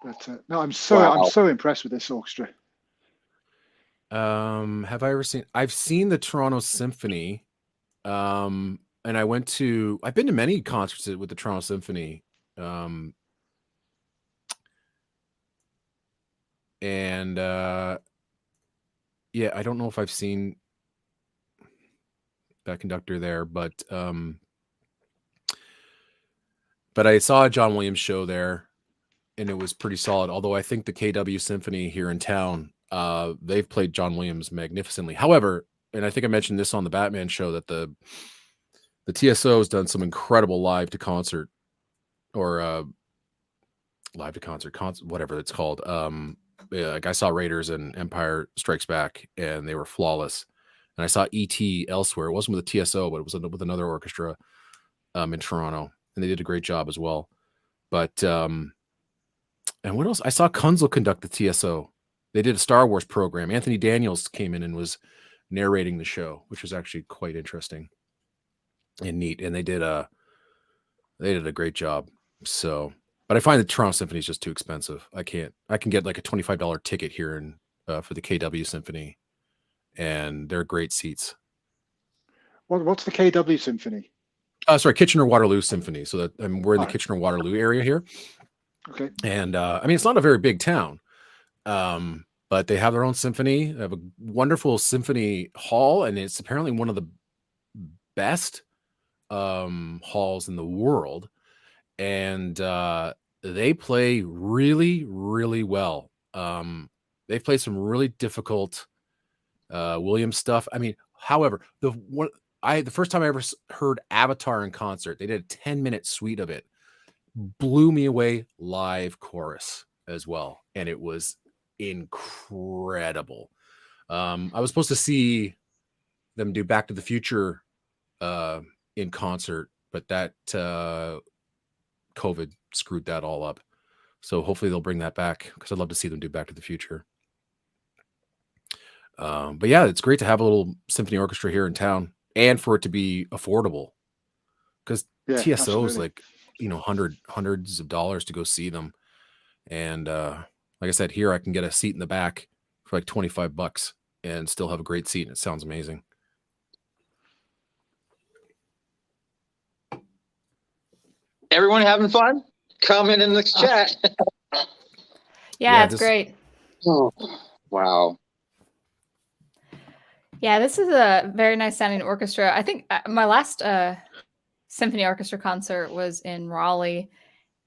But no, I'm so impressed with this orchestra. Have I ever seen? I've seen the Toronto Symphony, and I've been to many concerts with the Toronto Symphony, and yeah, I don't know if I've seen that conductor there, but I saw a John Williams show there, and it was pretty solid. Although I think the KW Symphony here in town, they've played John Williams magnificently. However, and I think I mentioned this on the Batman show, that the TSO has done some incredible live to concert, or whatever it's called. Yeah, like I saw Raiders and Empire Strikes Back, and they were flawless. And I saw E.T. elsewhere. It wasn't with the TSO, but it was with another orchestra in Toronto, and they did a great job as well. But and what else? I saw Kunzel conduct the TSO. They did a Star Wars program. Anthony Daniels came in and was narrating the show, which was actually quite interesting and neat. And they did a great job. So, but I find the Toronto Symphony is just too expensive. I can get like a $25 ticket here in for the KW Symphony, and they're great seats. What's the KW Symphony? Sorry, Kitchener-Waterloo Symphony. So that we're in the Kitchener-Waterloo area here. Okay. And I mean, it's not a very big town, but they have their own symphony. They have a wonderful symphony hall, and it's apparently one of the best halls in the world. And they play really, really well. They've played some really difficult Williams stuff. I mean, however, the first time I ever heard Avatar in concert, they did a 10-minute suite of it. Blew me away live chorus as well, and it was incredible. I was supposed to see them do Back to the Future in concert, but that COVID screwed that all up. So hopefully they'll bring that back, because I'd love to see them do Back to the Future. But yeah, it's great to have a little symphony orchestra here in town, and for it to be affordable, because TSO absolutely. is like, hundreds of dollars to go see them. And like I said, here I can get a seat in the back for like $25 and still have a great seat, and it sounds amazing. Everyone having fun? Comment in the chat. Yeah, it's great. Oh, wow. Yeah, this is a very nice sounding orchestra. I think my last symphony orchestra concert was in Raleigh,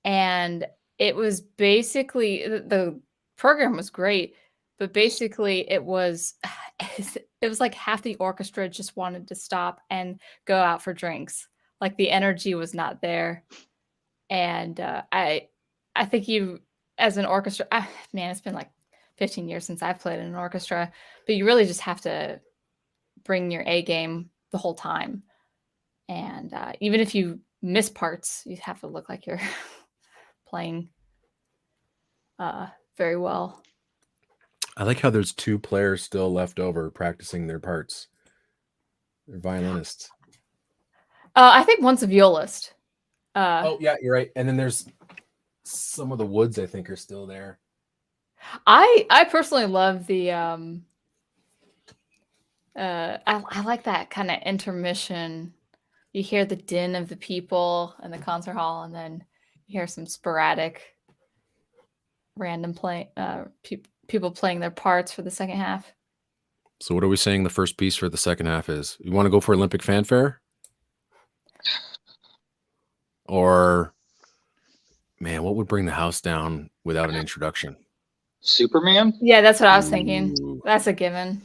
and it was basically, the program was great, but basically it was like half the orchestra just wanted to stop and go out for drinks. Like, the energy was not there. And I think you, as an orchestra, man, it's been like 15 years since I've played in an orchestra, but you really just have to bring your A game the whole time. And even if you miss parts, you have to look like you're playing very well. I like how there's 2 players still left over practicing their parts. They're violinists. I think one's a violist. Oh yeah, you're right. And then there's some of the woods, I think, are still there. I personally love the I like that kind of intermission. You hear the din of the people in the concert hall, and then you hear some sporadic random people playing their parts for the second half. So what are we saying the first piece for the second half is? You want to go for Olympic fanfare? Or, man, what would bring the house down without an introduction? Superman? Yeah, that's what I was thinking. That's a given.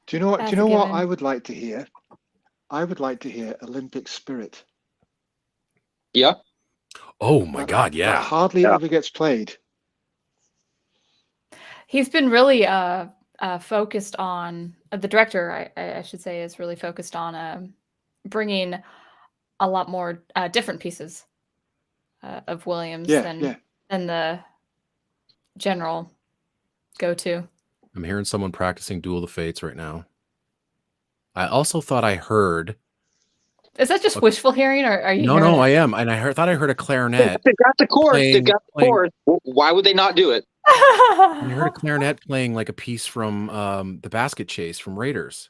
Do you know what? Do you know what I would like to hear? I would like to hear Olympic Spirit. Yeah. Oh my God! Yeah. That hardly ever gets played. He's been really focused on, the director, I should say, is really focused on bringing a lot more different pieces of Williams than the general go-to. I'm hearing someone practicing Duel of the Fates right now. I also thought I heard. Is that just wishful hearing, or are you? No, I am, and thought I heard a clarinet. They got the chord. They got the chord. Why would they not do it? I heard a clarinet playing like a piece from the Basket Chase from Raiders.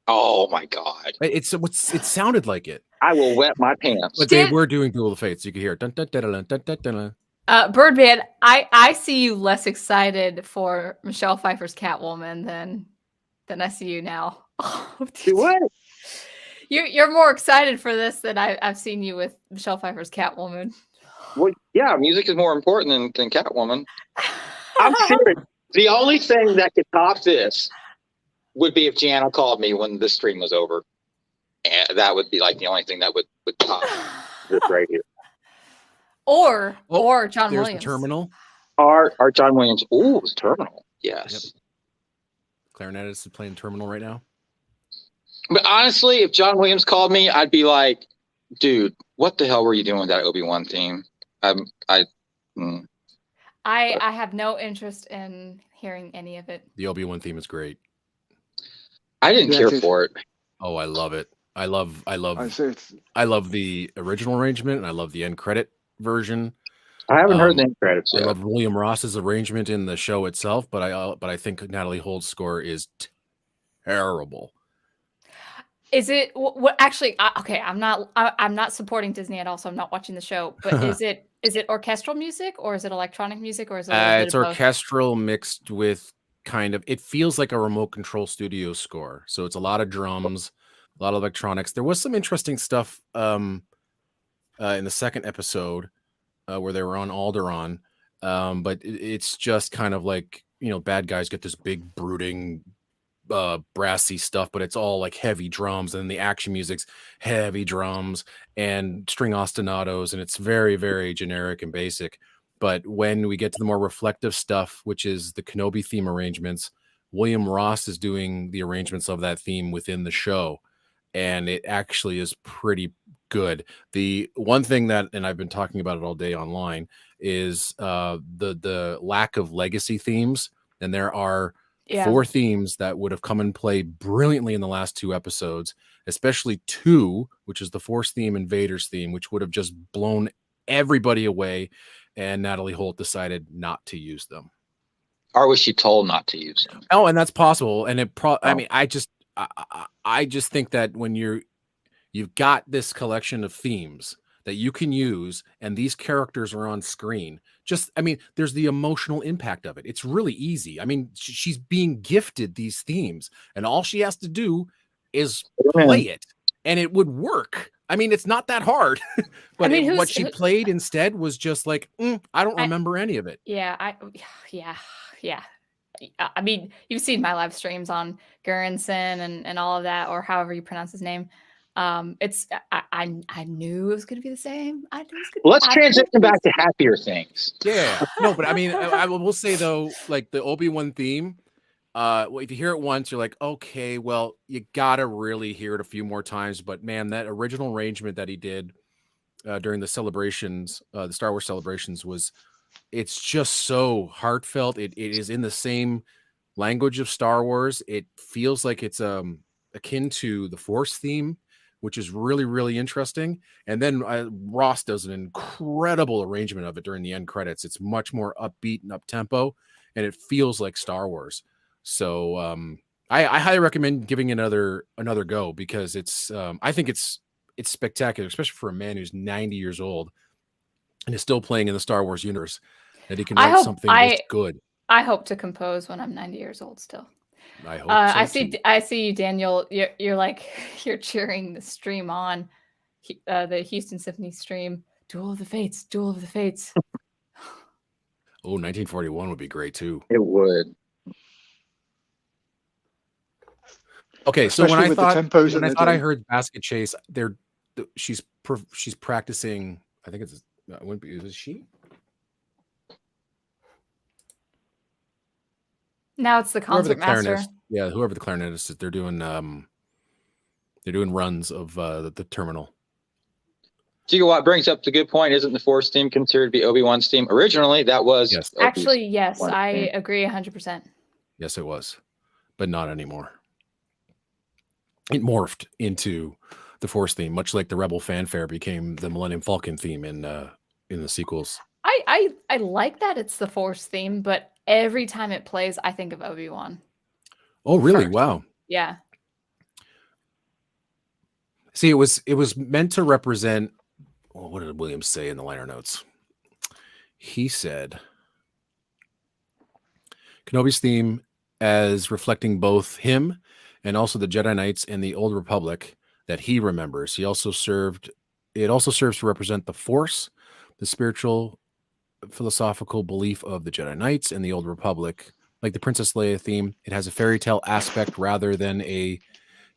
Oh my God! It sounded like it. I will wet my pants. But they were doing Duel of the Fates. You could hear it. Dun, dun, dun, dun, dun, dun, dun, dun. Birdman, I see you less excited for Michelle Pfeiffer's Catwoman than I see you now. What? You're more excited for this than I've seen you with Michelle Pfeiffer's Catwoman. Well, yeah, music is more important than Catwoman. I'm serious. The only thing that could top this would be if Gianna called me when the stream was over. And that would be like the only thing that would top this right here. Or John Williams. The Terminal. Or John Williams. Ooh, it's Terminal. Yes. Yep. Clarinet is playing Terminal right now. But honestly, if John Williams called me, I'd be like, dude, what the hell were you doing with that Obi-Wan theme? Mm. I have no interest in hearing any of it. The Obi-Wan theme is great. I didn't Yeah, care it is. for it. Oh, I love it. I love I say it's I love the original arrangement, and I love the end credit version. I haven't heard the end credits I yet. love William Ross's arrangement in the show itself, but I think Natalie Holt's score is terrible. Is it what actually? Okay, I'm not supporting Disney at all, so I'm not watching the show. But is it orchestral music, or is it electronic music, or is it a little bit It's of both? orchestral mixed with kind of, it feels like a remote control studio score. So it's a lot of drums, a lot of electronics. There was some interesting stuff in the second episode where they were on Alderaan, but it's just kind of like, you know, bad guys get this big brooding brassy stuff, but it's all like heavy drums, and the action music's heavy drums and string ostinatos, and it's very, very generic and basic. But when we get to the more reflective stuff, which is the Kenobi theme arrangements, William Ross is doing the arrangements of that theme within the show, and it actually is pretty good. The one thing that, and I've been talking about it all day online, is the lack of legacy themes, and there are Yeah. 4 themes that would have come and played brilliantly in the last 2 episodes, especially 2, which is the Force theme and Vader's theme, which would have just blown everybody away, and Natalie Holt decided not to use them. Or was she told not to use them? Oh, and that's possible. And I Oh. mean, I just think that when you've got this collection of themes that you can use, and these characters are on screen, I mean, there's the emotional impact of it. It's really easy. I mean, she's being gifted these themes, and all she has to do is play it, and it would work. I mean, it's not that hard. But I mean, what she played instead was just like, I don't remember any of it. Yeah, yeah. I mean, you've seen my live streams on Göransson and all of that, or however you pronounce his name. It's I knew it was going to be the same. I knew it was going to. Let's transition back to happier things. Yeah, no, but I mean, I will say though, like the Obi-Wan theme, well, if you hear it once, you're like, okay, well, you gotta really hear it a few more times. But man, that original arrangement that he did during the celebrations, the Star Wars celebrations, it's just so heartfelt. It is in the same language of Star Wars. It feels like it's akin to the Force theme, which is really, really interesting. And then Ross does an incredible arrangement of it during the end credits. It's much more upbeat and up-tempo, and it feels like Star Wars. So I highly recommend giving it another go, because it's I think it's spectacular, especially for a man who's 90 years old and is still playing in the Star Wars universe, that he can write something this good. I hope to compose when I'm 90 years old still. I hope so too. I see you, Daniel. You're like, you're cheering the stream on, the Houston Symphony stream. Duel of the Fates, Duel of the Fates. Oh, 1941 would be great too. It would. Okay, so Especially when I with the thought tempos that when I they're thought I doing. heard Basket Chase, she's practicing. I think it's wouldn't be, is it she? Now it's the concert master. Yeah, whoever the clarinetist is, they're doing runs of the terminal. Gigawatt brings up the good point. Isn't the Force theme considered to be Obi-Wan's theme? Originally, that was Yes. Actually, yes, Obi-Wan's I theme. agree 100%. Yes, it was, but not anymore. It morphed into the Force theme, much like the Rebel fanfare became the Millennium Falcon theme in the sequels. I like that it's the Force theme, but every time it plays, I think of Obi-Wan. Oh, really? First. Wow. Yeah. See, it was meant to represent. Well, what did Williams say in the liner notes? He said Kenobi's theme as reflecting both him and also the Jedi Knights and the Old Republic that he remembers. It also serves to represent the Force, the spiritual, philosophical belief of the Jedi Knights and the Old Republic. Like the Princess Leia theme, it has a fairy tale aspect rather than a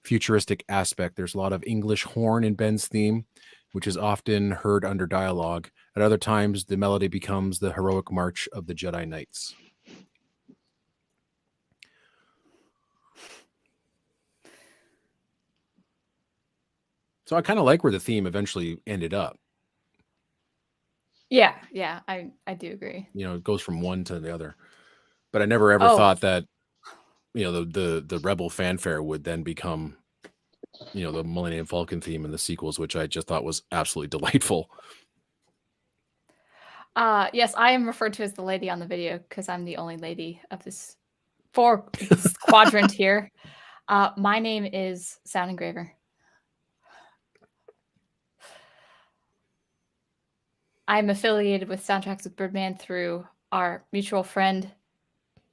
futuristic aspect. There's a lot of English horn in Ben's theme, which is often heard under dialogue. At other times, the melody becomes the heroic march of the Jedi Knights. So I kind of like where the theme eventually ended up. Yeah, I do agree. You know, it goes from one to the other. But I never ever Oh. thought that, you know, the Rebel fanfare would then become, you know, the Millennium Falcon theme in the sequels, which I just thought was absolutely delightful. Yes, I am referred to as the lady on the video because I'm the only lady of this quadrant here. My name is Sound Engraver. I'm affiliated with Soundtracks with Birdman through our mutual friend,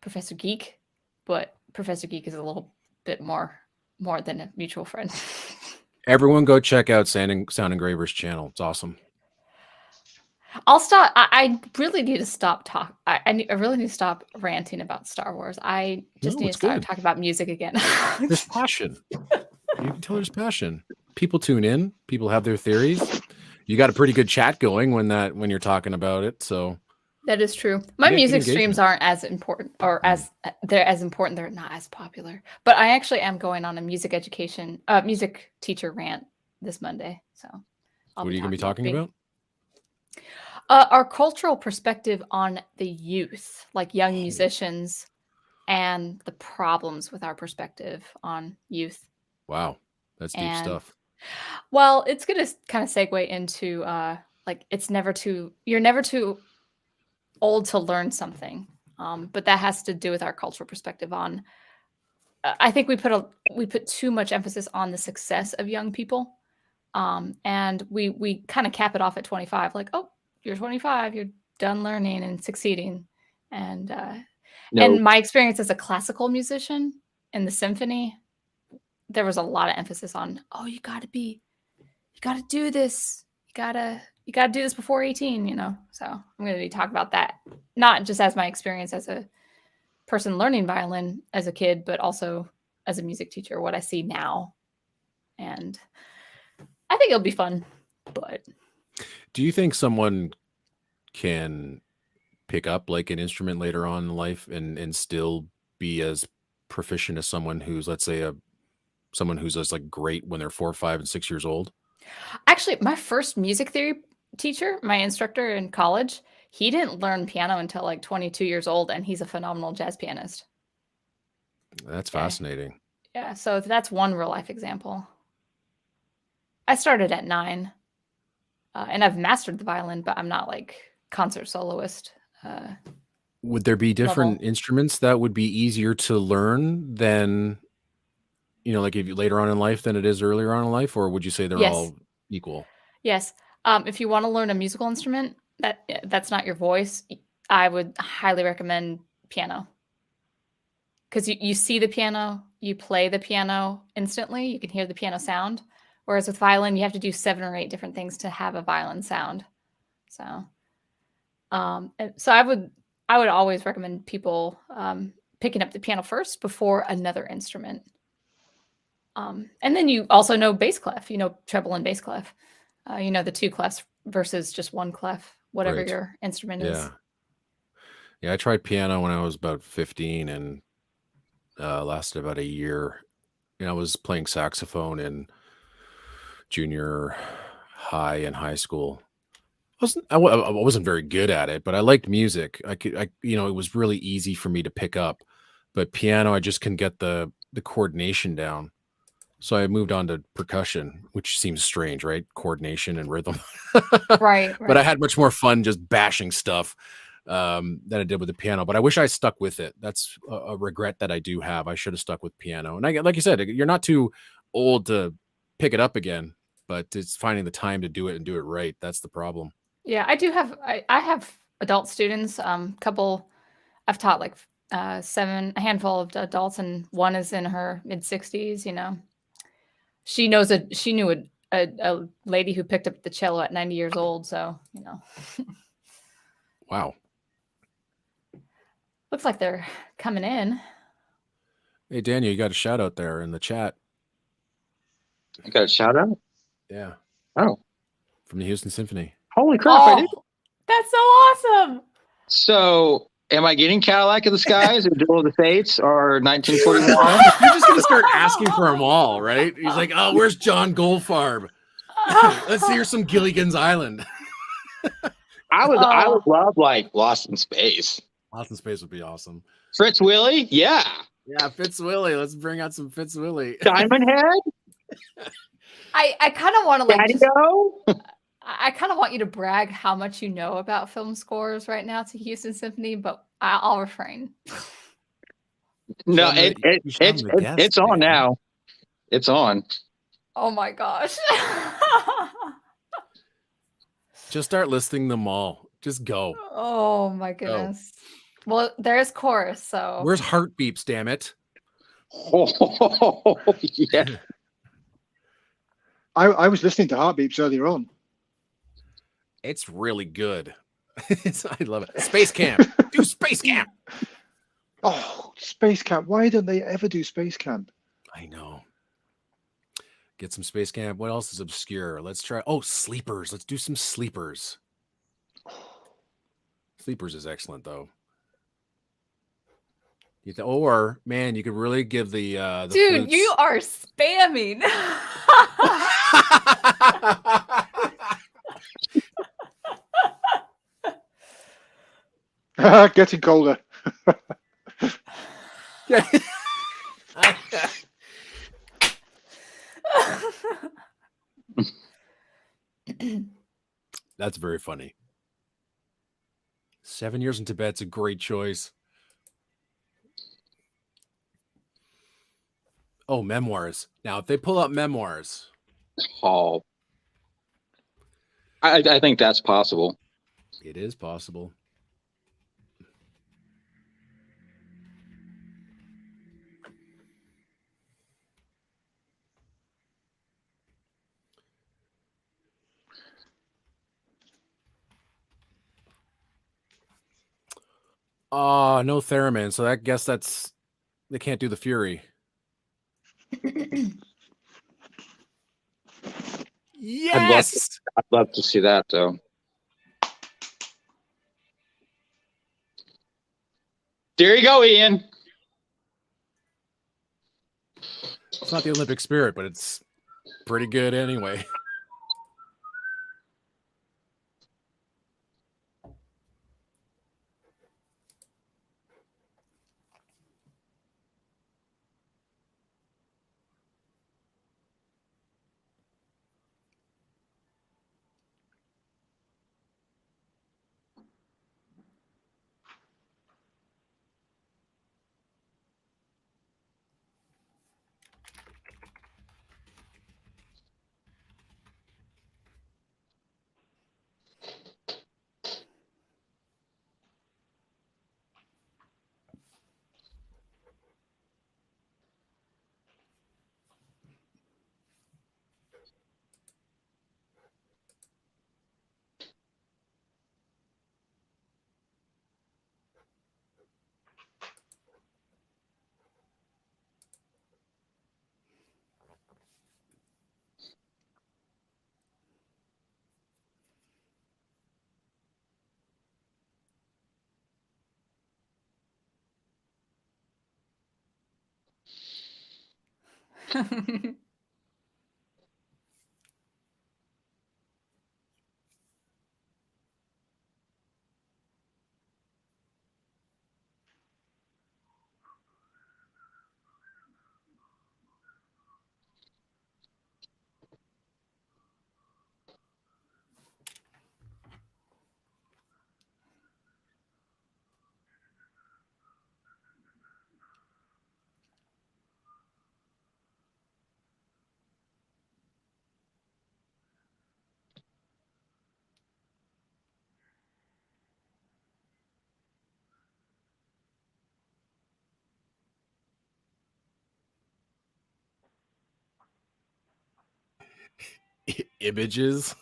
Professor Geek, but Professor Geek is a little bit more than a mutual friend. Everyone go check out Sound Engraver's channel. It's awesome. I'll stop. I really need to stop I really need to stop ranting about Star Wars. I just need to start talking about music again. There's passion. You can tell there's passion. People tune in. People have their theories. You got a pretty good chat going when you're talking about it. So that is true. My music streams aren't as important, or they're as important. They're not as popular. But I actually am going on a music teacher rant this Monday. So what are you going to be talking about? Our cultural perspective on the youth, like young musicians, and the problems with our perspective on youth. Wow, that's deep stuff. Well, it's going to kind of segue into like you're never too old to learn something, but that has to do with our cultural perspective on. I think we put too much emphasis on the success of young people, and we kind of cap it off at 25, like, oh, you're 25, you're done learning and succeeding. And and my experience as a classical musician in the symphony, there was a lot of emphasis on, oh, you got to do this. You got to do this before 18, you know? So I'm going to be talking about that, not just as my experience as a person learning violin as a kid, but also as a music teacher, what I see now. And I think it'll be fun, but... Do you think someone can pick up like an instrument later on in life and still be as proficient as someone who's, let's say, someone who's just like great when they're 4, 5, and 6 years old? Actually, my first music theory teacher, my instructor in college, he didn't learn piano until like 22 years old, and he's a phenomenal jazz pianist. That's fascinating. Yeah, so that's one real life example. I started at 9. And I've mastered the violin, but I'm not like concert soloist. Would there be different instruments that would be easier to learn than, you know, like if you later on in life than it is earlier on in life, or would you say they're all equal? Yes. If you want to learn a musical instrument that's not your voice, I would highly recommend piano. Because you see the piano, you play the piano instantly, you can hear the piano sound. Whereas with violin, you have to do 7 or 8 different things to have a violin sound. So, so I would always recommend people picking up the piano first before another instrument. And then you also know bass clef, you know, treble and bass clef, you know, the 2 clefs versus just 1 clef, whatever your instrument is. Yeah, I tried piano when I was about 15 and lasted about a year. And I was playing saxophone in junior high and high school. I wasn't very good at it, but I liked music. You know, it was really easy for me to pick up. But piano, I just couldn't get the coordination down. So I moved on to percussion, which seems strange, right? Coordination and rhythm. Right. But I had much more fun just bashing stuff than I did with the piano. But I wish I stuck with it. That's a regret that I do have. I should have stuck with piano. And like you said, you're not too old to pick it up again, but it's finding the time to do it and do it right. That's the problem. Yeah, I do have, I have adult students, couple, I've taught like a handful of adults, and one is in her mid 60s, you know. She knew a lady who picked up the cello at 90 years old. So, you know. Wow. Looks like they're coming in. Hey, Daniel, you got a shout out there in the chat. I got a shout out? Yeah. Oh. From the Houston Symphony. Holy crap, I did. That's so awesome. So, am I getting Cadillac of the Skies or Duel of the Fates or 1941? You're just going to start asking for them all, right? He's like, oh, where's John Goldfarb? Let's hear some Gilligan's Island. I would Oh. love like Lost in Space. Lost in Space would be awesome. Fritz Willie, yeah. Yeah, Fitz Willie. Let's bring out some Fitz Willie. Diamond Head, I kind of want to like just, Daddy-O. I kind of want you to brag how much you know about film scores right now to Houston Symphony, but I'll refrain. No, You should have him a guest, it's on man. now. It's on. Oh my gosh. Just start listing them all. Just go. Oh my goodness. Well, there's chorus, so Where's Heartbeeps, damn it? Oh, yeah. I was listening to Heartbeeps earlier on. It's really good. I love it. Space Camp. Do Space Camp. Oh, Space Camp. Why don't they ever do Space Camp? I know. Get some Space Camp. What else is obscure? Let's try. Oh, Sleepers. Let's do some Sleepers. Sleepers is excellent, though. Or, man, you could really give the dude, flutes. you are spamming. Getting colder. Yeah. That's very funny. 7 Years in Tibet's a great choice. Oh, memoirs. Now, if they pull up memoirs, Oh, I think that's possible. it is possible. Oh, no theremin. So I guess that's they can't do the Fury. Yes. I'd love to see that though. There you go, Ian. It's not the Olympic spirit, but it's pretty good anyway. Images.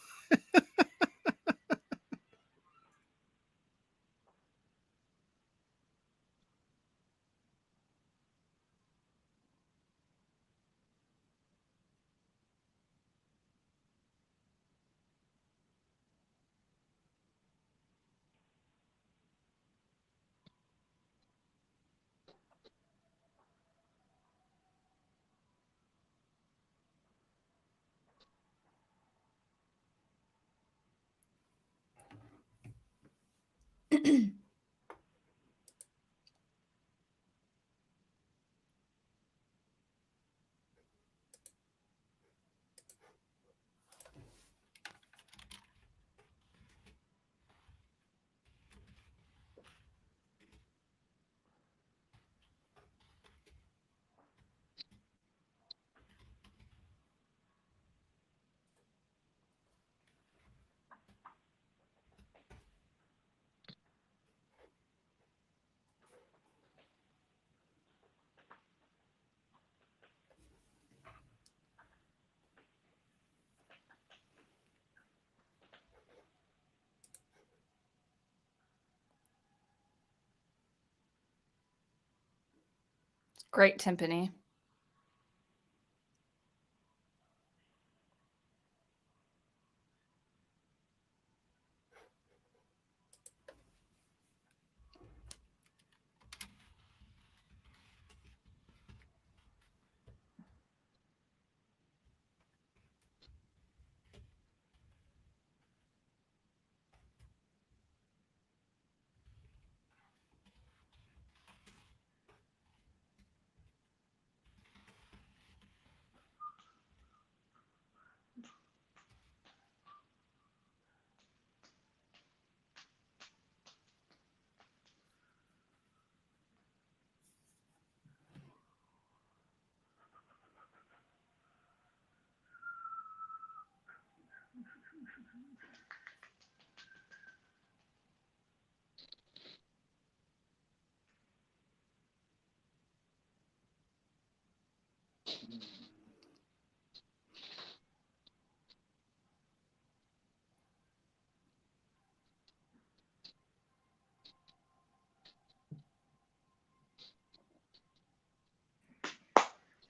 Great timpani.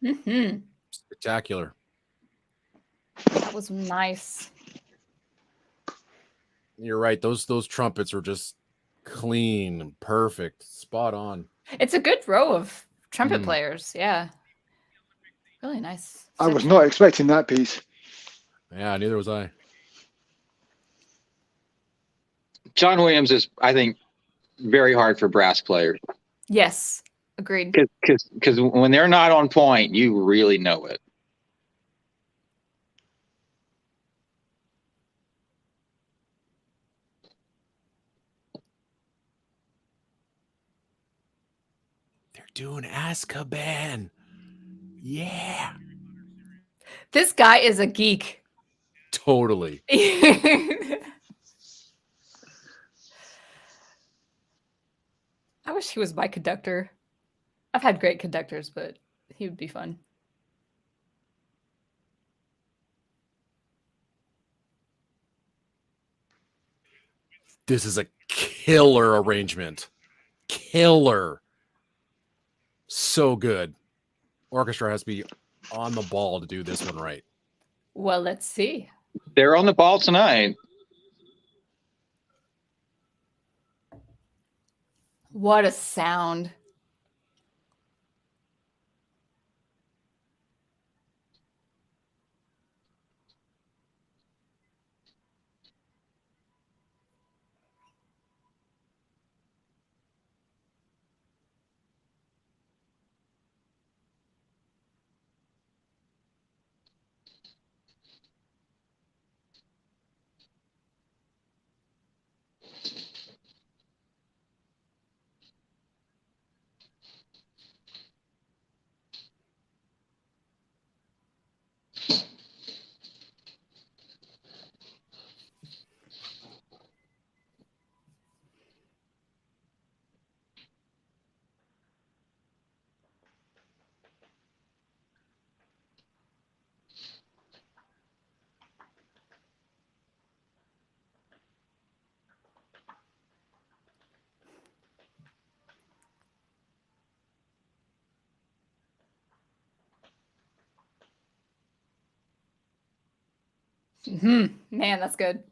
Mm-hmm. Spectacular. That was nice. You're right. Those trumpets were just clean and perfect, spot on. It's a good row of trumpet players. Yeah. Really nice. I was section. not expecting that piece. Yeah, neither was I. John Williams is, I think, very hard for brass players Yes. Agreed. because when they're not on point, you really know it. They're doing Azkaban. Yeah. This guy is a geek. Totally. I wish he was my conductor. I've had great conductors, but he would be fun. This is a killer arrangement. Killer. So good. Orchestra has to be on the ball to do this one right. Well, let's see. They're on the ball tonight. What a sound. Man, that's good.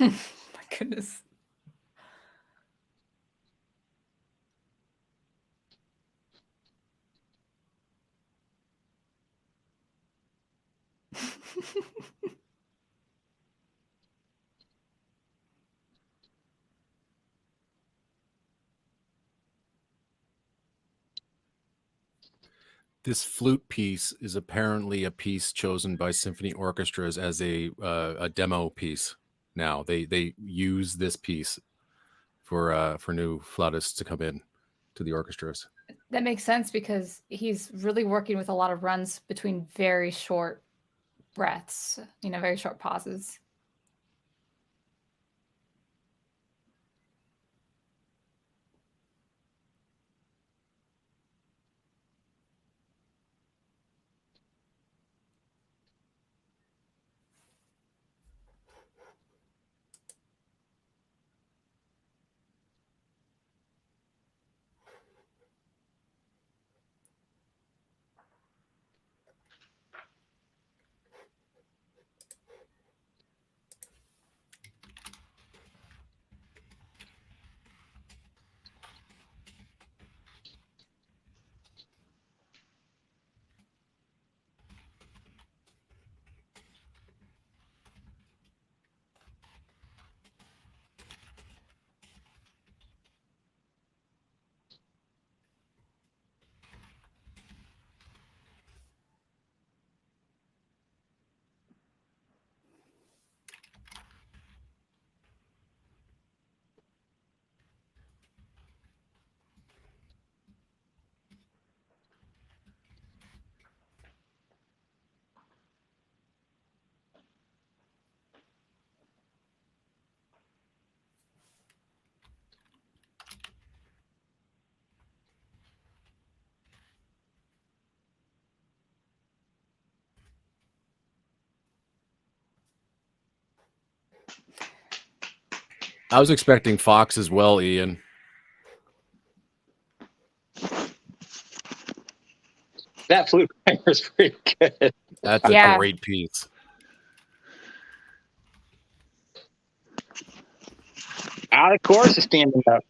My goodness. This flute piece is apparently a piece chosen by symphony orchestras as a demo piece. Now they use this piece for new flautists to come in to the orchestras. That makes sense because he's really working with a lot of runs between very short breaths, very short pauses. I was expecting Fox as well, Ian. That flute player is pretty good. That's a Yeah. great piece. Out of course, is standing up.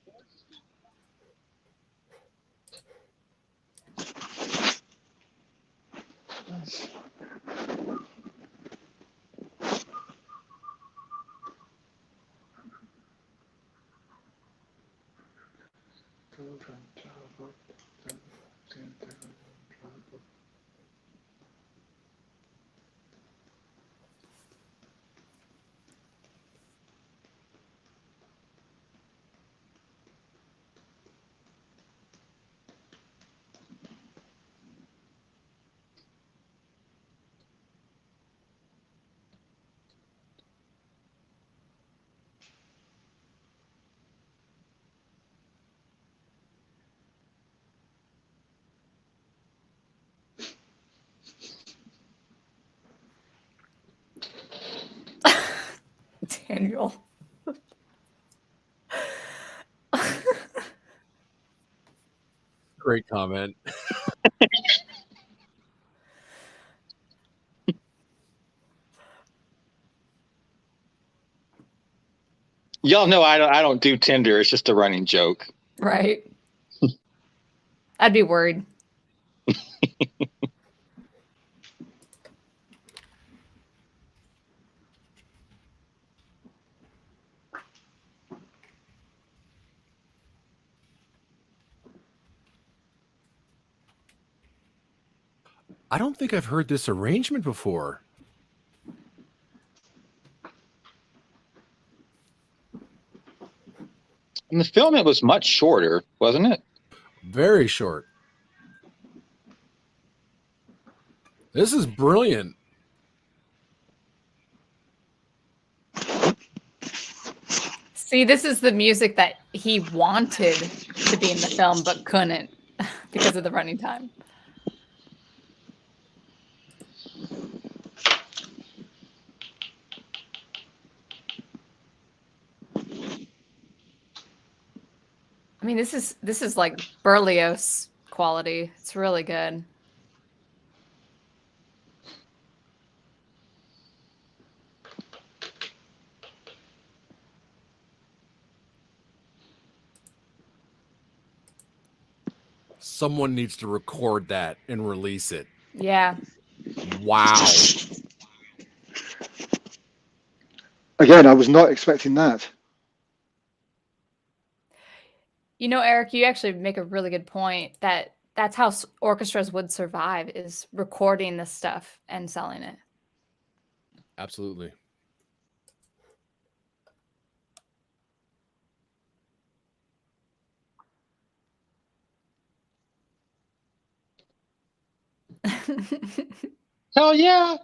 Daniel. Great comment. Y'all know I don't do Tinder. It's just a running joke. Right. I'd be worried. I don't think I've heard this arrangement before. In the film, it was much shorter, wasn't it? Very short. This is brilliant. See, this is the music that he wanted to be in the film but couldn't because of the running time. I mean, this is like Berlioz quality. It's really good. Someone needs to record that and release it. Yeah. Wow. Again, I was not expecting that. You know, Eric, you actually make a really good point that that's how orchestras would survive, is recording this stuff and selling it. Absolutely. Hell yeah.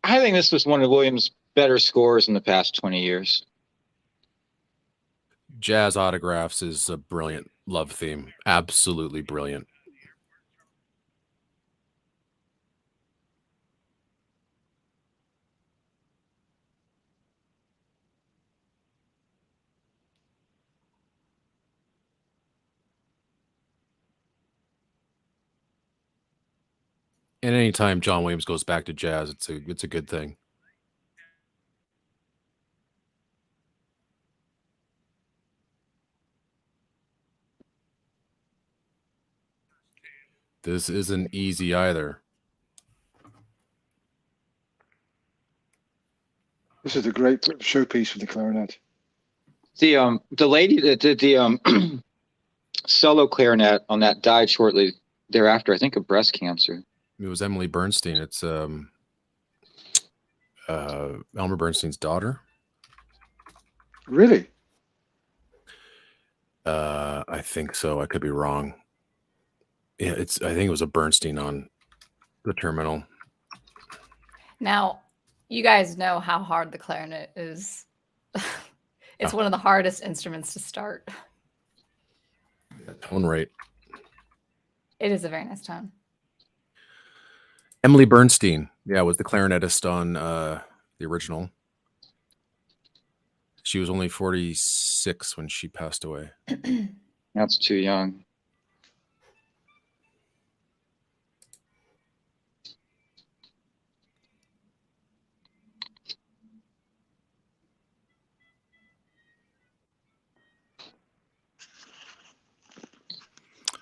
I think this was one of Williams' better scores in the past 20 years. Jazz Autographs is a brilliant love theme. Absolutely brilliant. And anytime John Williams goes back to jazz, it's a good thing. This isn't easy either. This is a great showpiece for the clarinet. The lady that did the solo clarinet on that died shortly thereafter, I think of breast cancer. It was Emily Bernstein. It's Elmer Bernstein's daughter. Really? I think so. I could be wrong. Yeah, I think it was a Bernstein on the terminal. Now, you guys know how hard the clarinet is. It's one of the hardest instruments to start. Tone rate. It is a very nice tone. Emily Bernstein, was the clarinetist on the original. She was only 46 when she passed away. That's too young.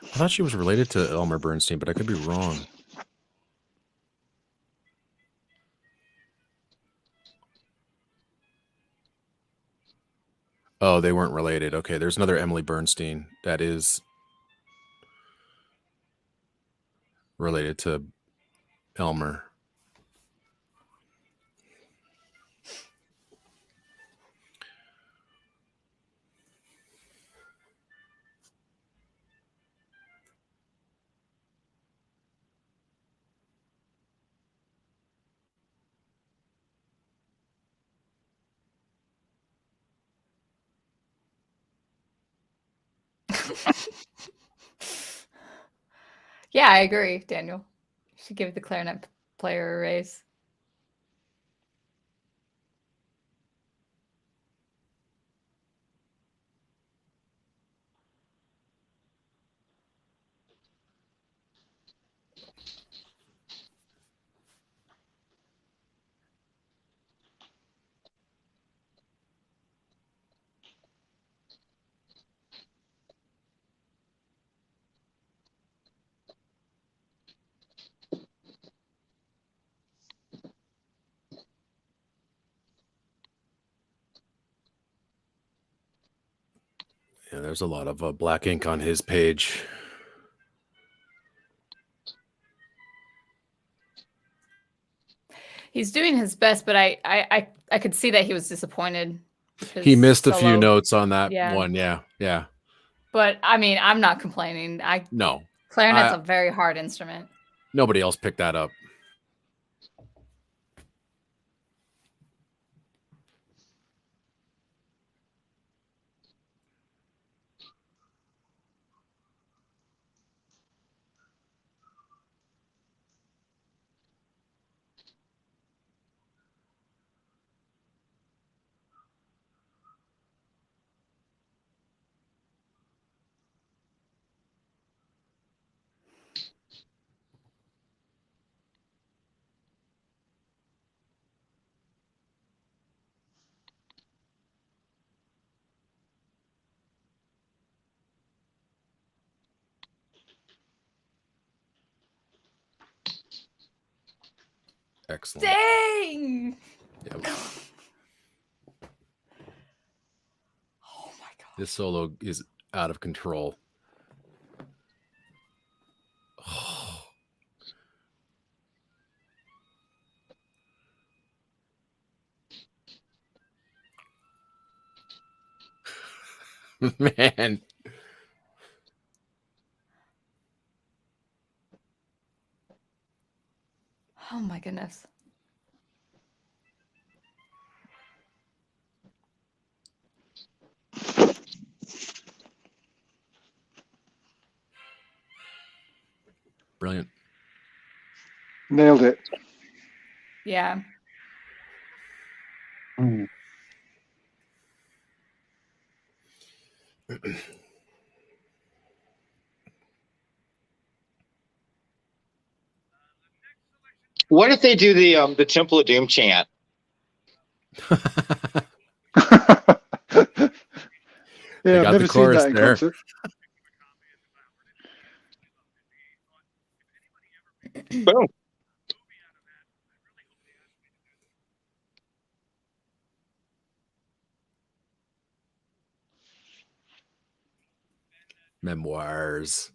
I thought she was related to Elmer Bernstein, but I could be wrong. Oh, they weren't related. Okay, there's another Emily Bernstein that is related to Elmer. Yeah, I agree, Daniel. You should give the clarinet player a raise. Yeah, there's a lot of black ink on his page. He's doing his best, but I could see that he was disappointed. He missed a few notes on that one. Yeah. But I mean, I'm not complaining. No. Clarinet's a very hard instrument. Nobody else picked that up. Excellent. Dang! Yep. Oh my god. This solo is out of control. Oh. Man. Oh my goodness. Brilliant. Nailed it. Yeah. What if they do the Temple of Doom chant? Yeah, I've got never the seen chorus that in there. concert. Boom. Memoirs.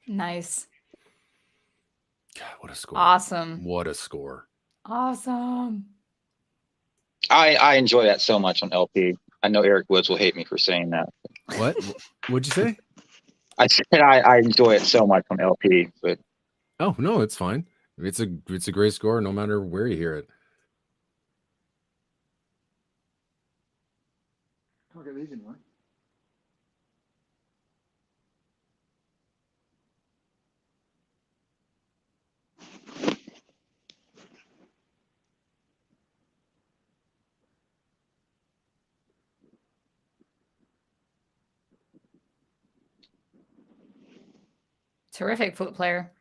Nice. God, what a score. Awesome. What a score. Awesome. I enjoy that so much on LP. I know Eric Woods will hate me for saying that. What? What'd you say? I said I enjoy it so much on LP, but Oh, no, it's fine. It's a great score no matter where you hear it. Can't get these in, right? Terrific flute player.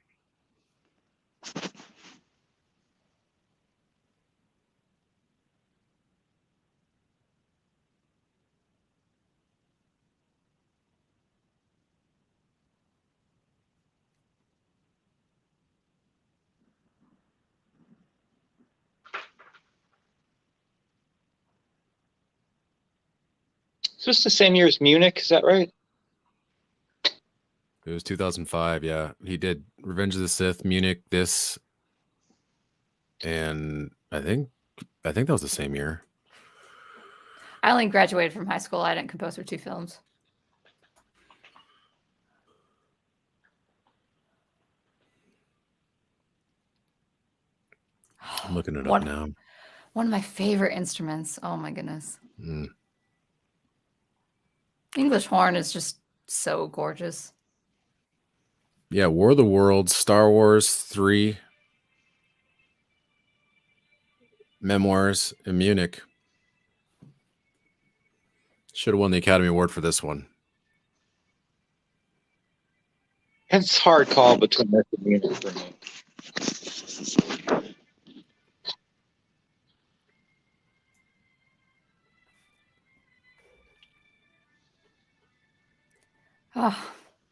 is this the same year as Munich? Is that right? It was 2005. Yeah, he did Revenge of the Sith, Munich, this, and I think that was the same year. I only graduated from high school. I didn't compose for 2 films. I'm looking it up now. One of my favorite instruments. Oh my goodness. Mm. English horn is just so gorgeous. Yeah, War of the Worlds, Star Wars 3, Memoirs in Munich. Should have won the Academy Award for this one. It's a hard call between this and Munich for me.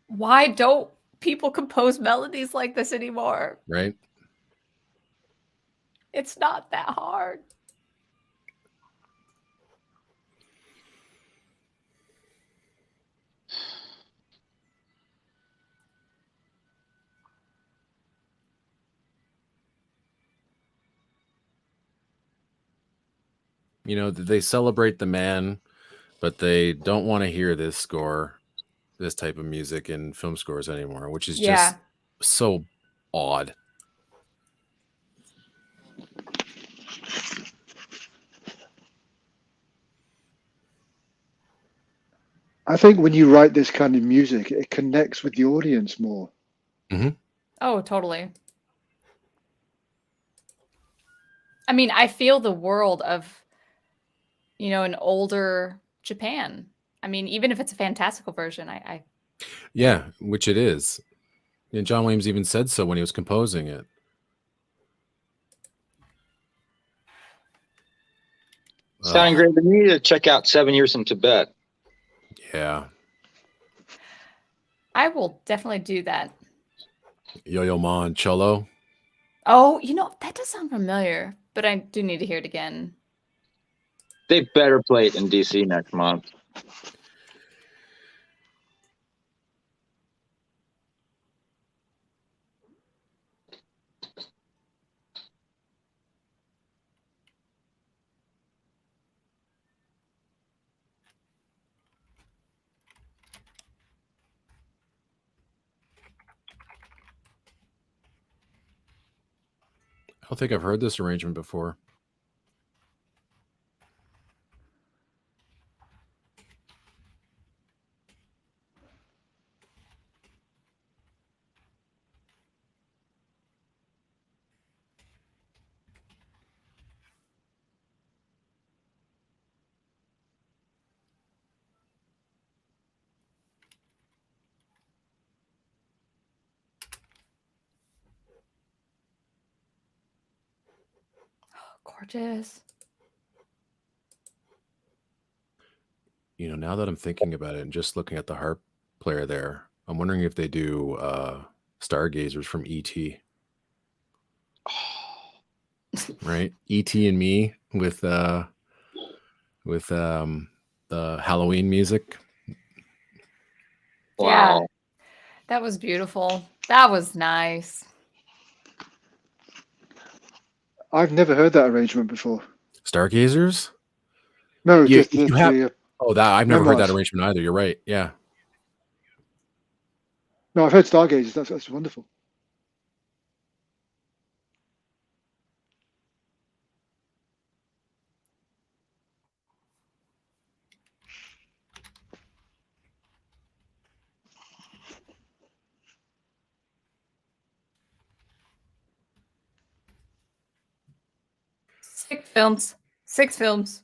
Why don't people compose melodies like this anymore? Right? It's not that hard. You know, they celebrate the man, but they don't want to hear this score, this type of music in film scores anymore, which is just so odd. I think when you write this kind of music, it connects with the audience more. Mm-hmm. Oh, totally. I mean, I feel the world of, an older Japan. I mean, even if it's a fantastical version, I Yeah, which it is. And John Williams even said so when he was composing it. Sounding great to me. To check out 7 Years in Tibet. Yeah. I will definitely do that. Yo-Yo Ma and cello. Oh, that does sound familiar, but I do need to hear it again. They better play it in DC next month. I don't think I've heard this arrangement before. Gorgeous. Now that I'm thinking about it and just looking at the harp player there, I'm wondering if they do Stargazers from E.T. Right? E.T. and Me with the Halloween music. Wow. Yeah, that was beautiful. That was nice. I've never heard that arrangement before. Stargazers? No, You, just you have the that I've never heard that memoirs. arrangement either. You're right. Yeah. No, I've heard Stargazers. That's wonderful. Six films.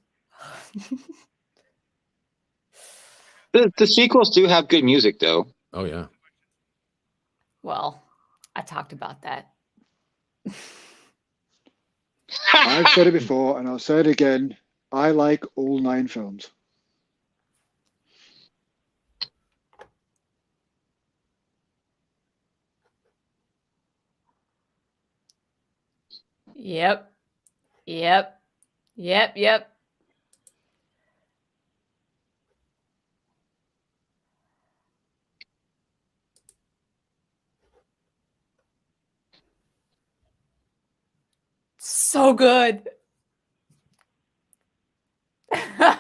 The sequels do have good music, though. Oh yeah. Well, I talked about that. I've said it before, and I'll say it again. I like all 9 films. Yep. So good. I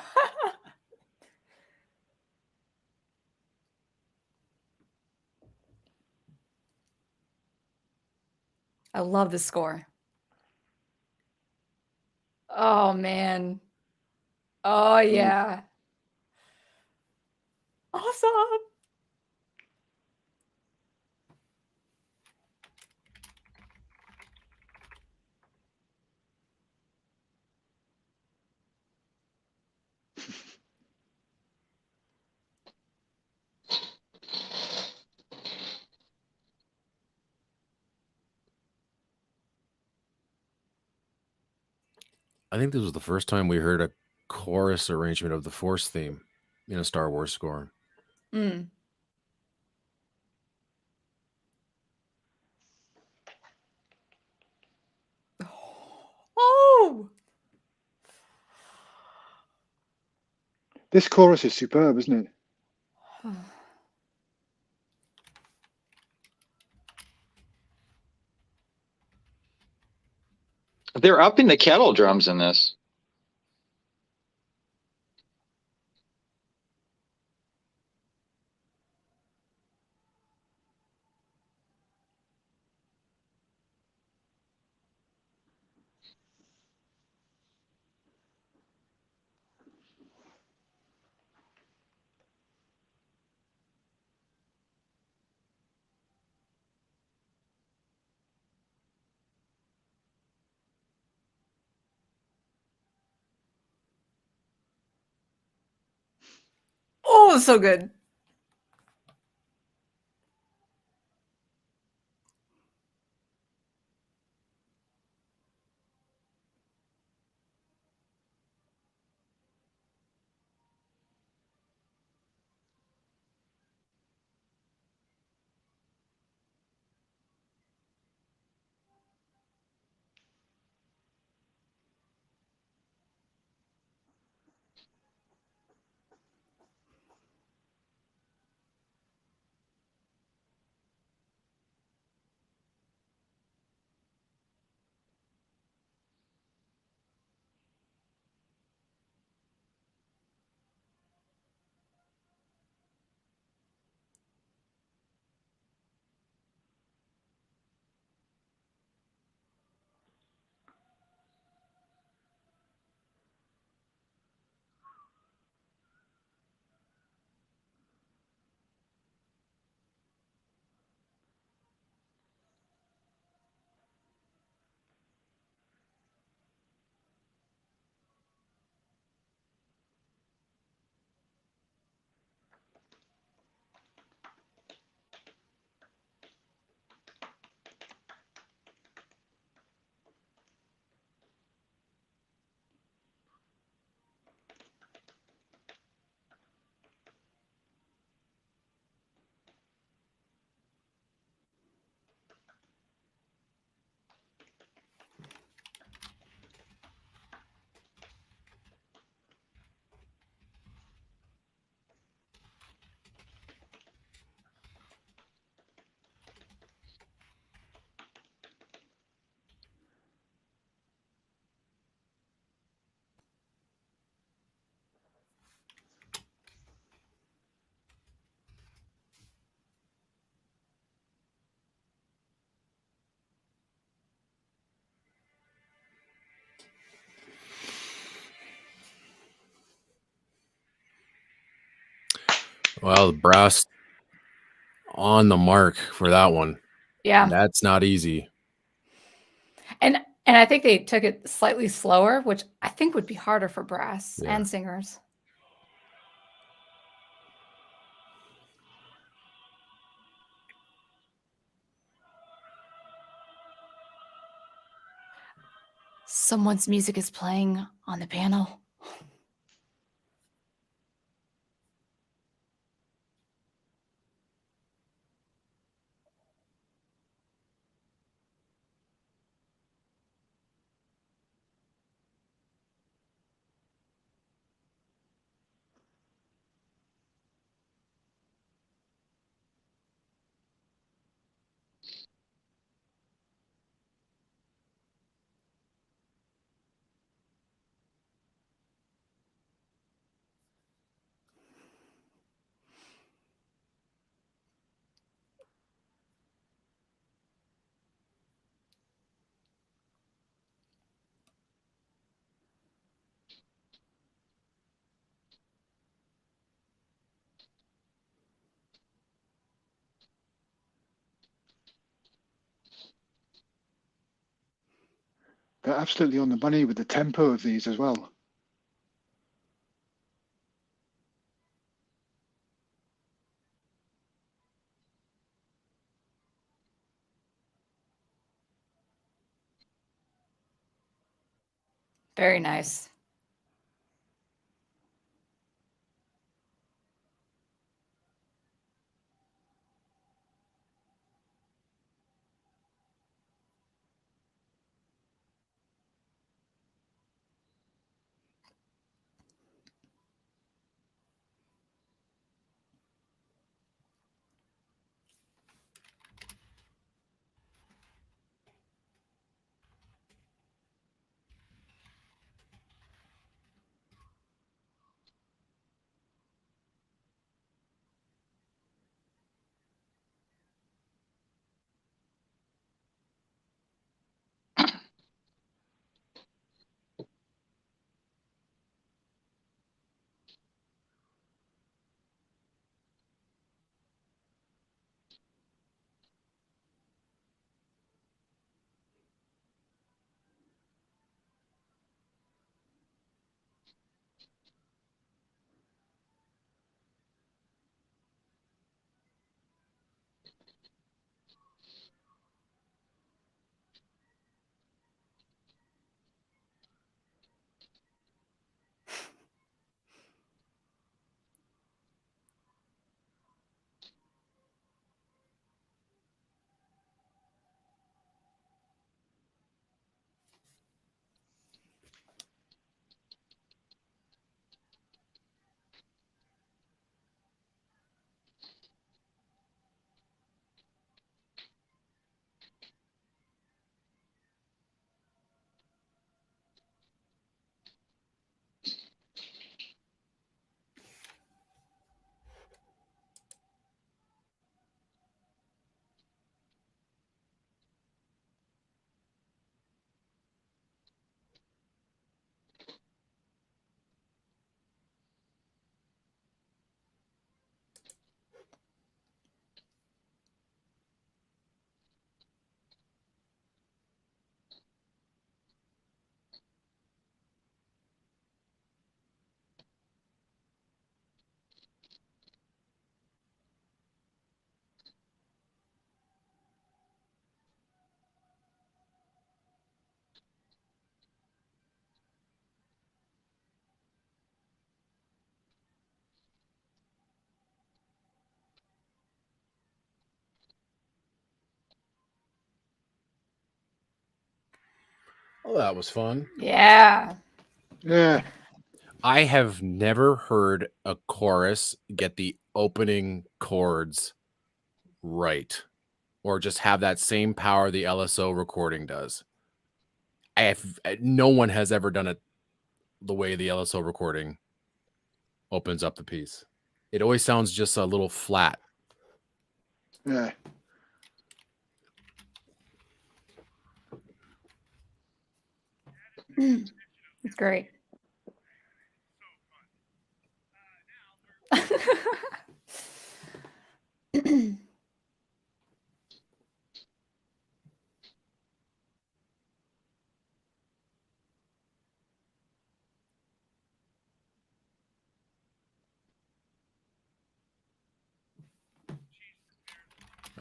love the score. Oh man. Oh yeah. Awesome. I think this was the first time we heard a chorus arrangement of the Force theme in a Star Wars score. Mm. Oh. This chorus is superb, isn't it? They're upping the kettle drums in this. Oh, so good. Well, the brass on the mark for that one. Yeah. That's not easy. And I think they took it slightly slower, which I think would be harder for brass Yeah. and singers. Someone's music is playing on the panel. They're absolutely on the money with the tempo of these as well. Very nice. Oh, that was fun. Yeah. Yeah. I have never heard a chorus get the opening chords right, or just have that same power the LSO recording does. No one has ever done it the way the LSO recording opens up the piece. It always sounds just a little flat. Yeah. It's great.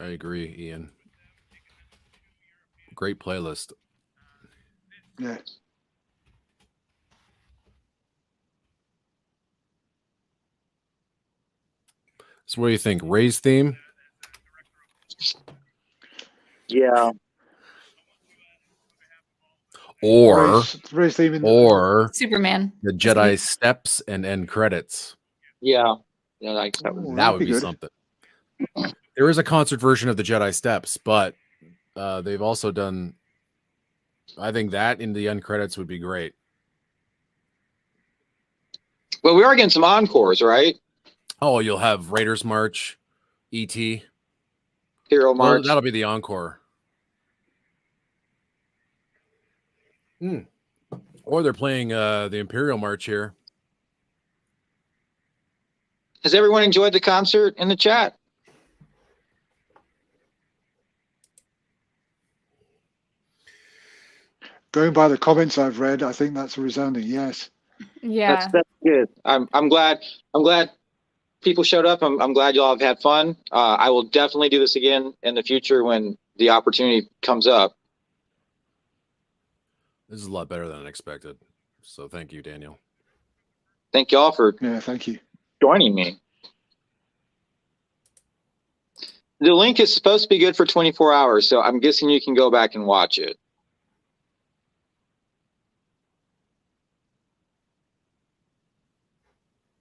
I agree, Ian. Great playlist. Yeah. So what do you think? Ray's theme? Yeah. Or Ray's theme in Superman. the Jedi steps and end credits. Yeah. Yeah, like that. Ooh, That that'd would be be good. something. There is a concert version of the Jedi steps, but they've also done, I think that in the end credits would be great. Well, we are getting some encores, right? Oh, you'll have Raiders March, E.T. Hero Well, March. that'll be the encore. Or they're playing the Imperial March here. Has everyone enjoyed the concert in the chat? Going by the comments I've read, I think that's a resounding yes. Yeah. That's good. I'm glad people showed up. I'm glad y'all have had fun. I will definitely do this again in the future when the opportunity comes up. This is a lot better than expected. So thank you, Daniel. Thank y'all for Thank you. joining me. The link is supposed to be good for 24 hours, so I'm guessing you can go back and watch it.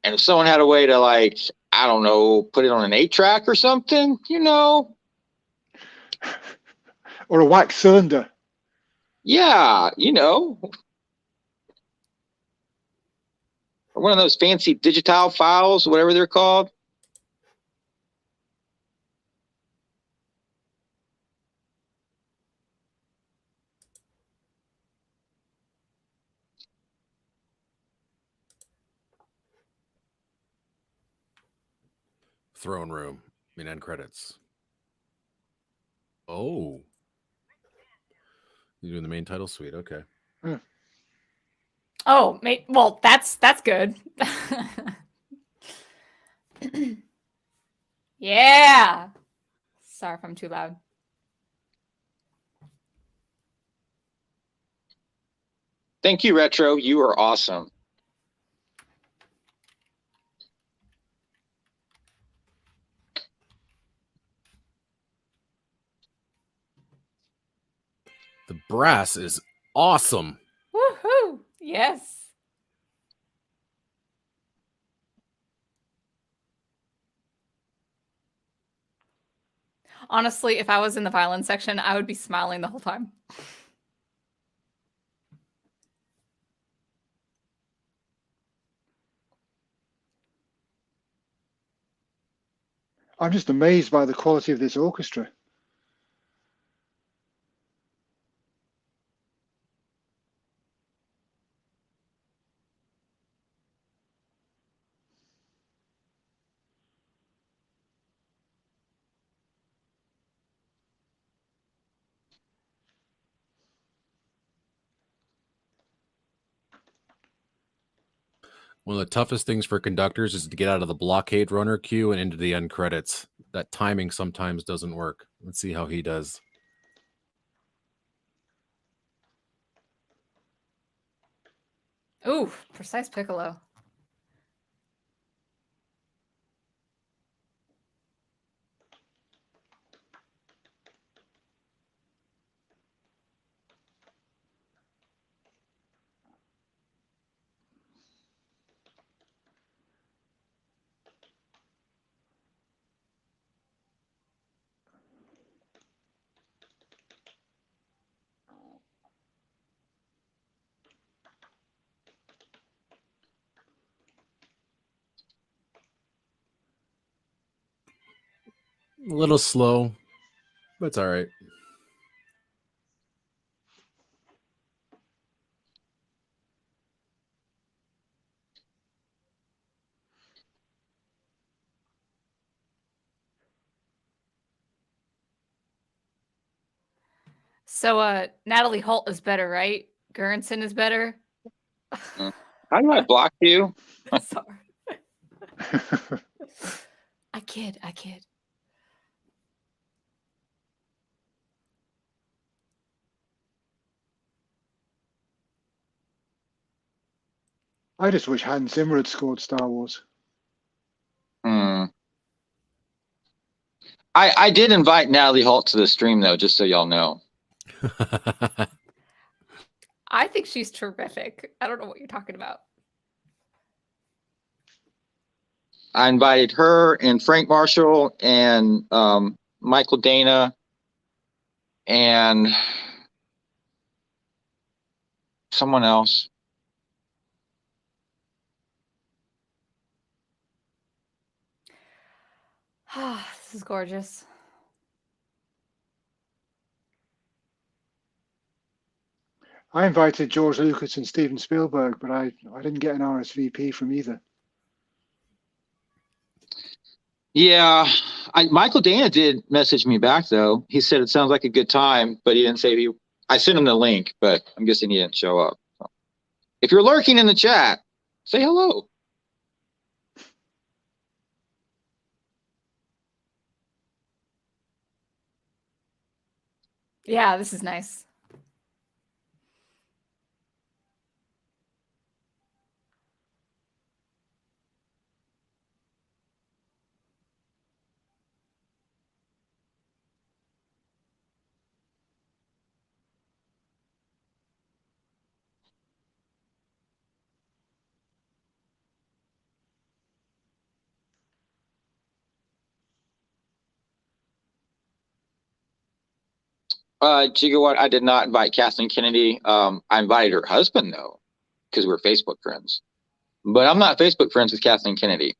And if someone had a way to, like, I don't know, put it on an 8-track or something, Or a wax cylinder. Yeah, or one of those fancy digital files, whatever they're called. Throne room. End credits. Oh. You're doing the main title suite. Okay. Oh, well, that's good. Yeah. Sorry if I'm too loud. Thank you, Retro. You are awesome. The brass is awesome. Woohoo! Yes. Honestly, if I was in the violin section, I would be smiling the whole time. I'm just amazed by the quality of this orchestra. One of the toughest things for conductors is to get out of the blockade runner queue and into the end credits. That timing sometimes doesn't work. Let's see how he does. Ooh, precise piccolo. A little slow, but it's all right. So Natalie Holt is better, right? Göransson is better. How do I block you? Sorry. I kid. I just wish Hans Zimmer had scored Star Wars. Hmm. I did invite Natalie Holt to the stream, though, just so y'all know. I think she's terrific. I don't know what you're talking about. I invited her and Frank Marshall and Michael Dana and someone else. This is gorgeous. I invited George Lucas and Steven Spielberg, but I didn't get an RSVP from either. Yeah, Michael Dana did message me back, though. He said it sounds like a good time, but he didn't say he. I sent him the link, but I'm guessing he didn't show up. So. If you're lurking in the chat, say hello. Yeah, this is nice. Gigawatt, I did not invite Kathleen Kennedy. I invited her husband, though, because we're Facebook friends. But I'm not Facebook friends with Kathleen Kennedy.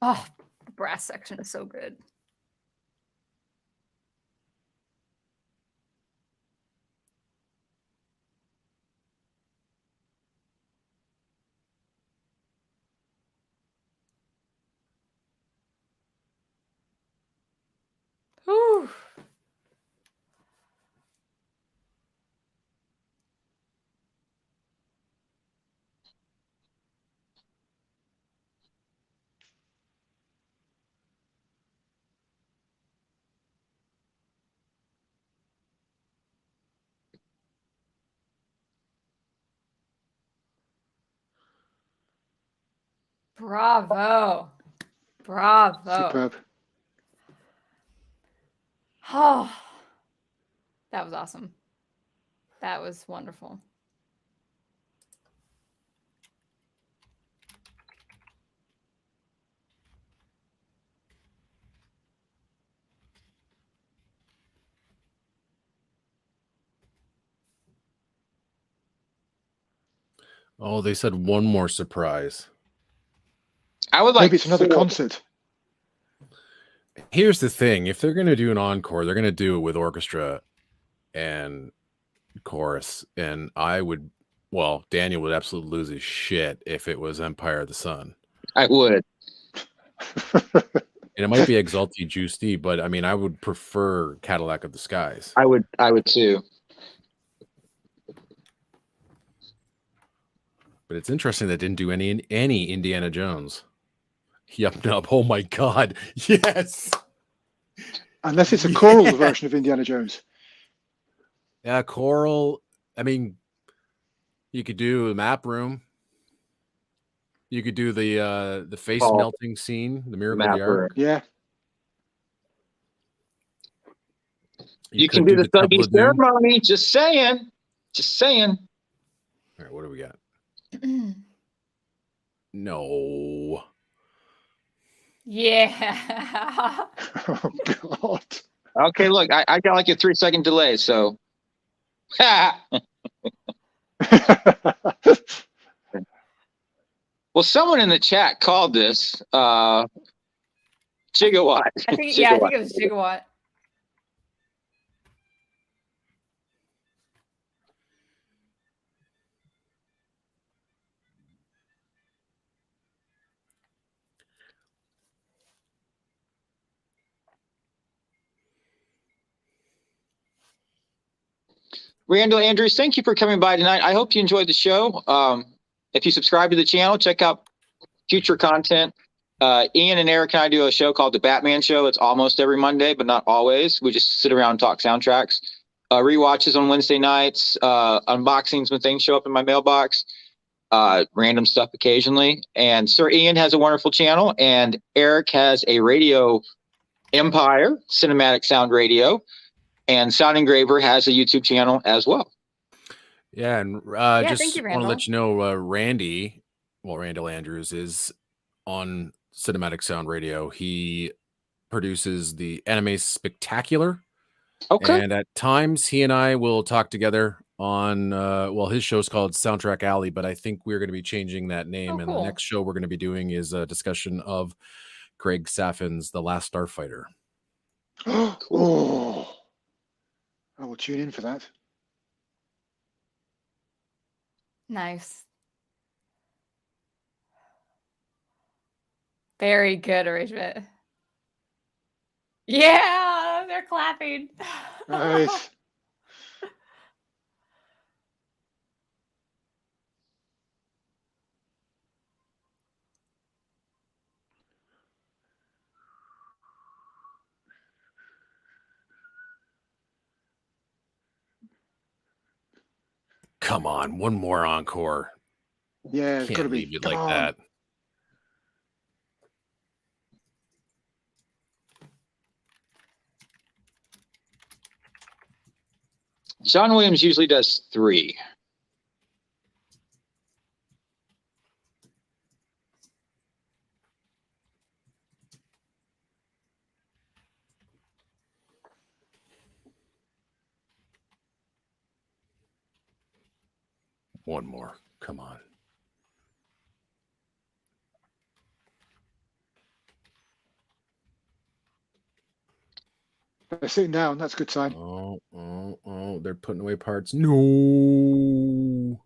Oh, the brass section is so good. Whew. Bravo. Bravo. Superb. Oh, that was awesome. That was wonderful. Oh, they said one more surprise. I would like Maybe it's another 4. concert. Here's the thing. If they're going to do an encore, they're going to do it with orchestra and chorus. And I would, well, Daniel would absolutely lose his shit if it was Empire of the Sun. I would. And it might be Exalti Giusti, but I mean, I would prefer Cadillac of the Skies. I would too. But it's interesting that didn't do any Indiana Jones. Yup, nub. Oh my God. Yes. Unless it's a choral Yeah. version of Indiana Jones. Yeah, choral. I mean, you could do a map room. You could do the face Oh. melting scene, the Miracle Map Yard. room. Yeah. You could can do the Temple Thuggy of Doom. ceremony. Just saying. Just saying. All right, what do we got? No. Yeah. Oh, God. Okay, look, I got like a 3-second delay, so. Well, someone in the chat called this gigawatt. I think it was Gigawatt. Randall Andrews, thank you for coming by tonight. I hope you enjoyed the show. if you subscribe to the channel, check out future content. Ian and Eric and I do a show called The Batman Show. It's almost every Monday, but not always. We just sit around and talk soundtracks. Rewatches on Wednesday nights, unboxings when things show up in my mailbox, random stuff occasionally. And Sir Ian has a wonderful channel, and Eric has a radio empire, cinematic sound radio, and Sound Engraver has a YouTube channel as well. Yeah, and thank just you, want to Randall. let you know, Randall Andrews is on Cinematic Sound Radio. He produces the Anime Spectacular. Okay. And at times he and I will talk together on his show's called Soundtrack Alley, but I think we're going to be changing that name. And the cool. next show we're going to be doing is a discussion of Greg Saffin's The Last Starfighter. Oh, I will tune in for that. Nice. Very good arrangement. Yeah, they're clapping. Nice. Come on, one more encore. Yeah, it's got to Can't be leave you like that. John Williams usually does 3. One more. Come on. They're sitting down. That's a good sign. Oh, they're putting away parts. No.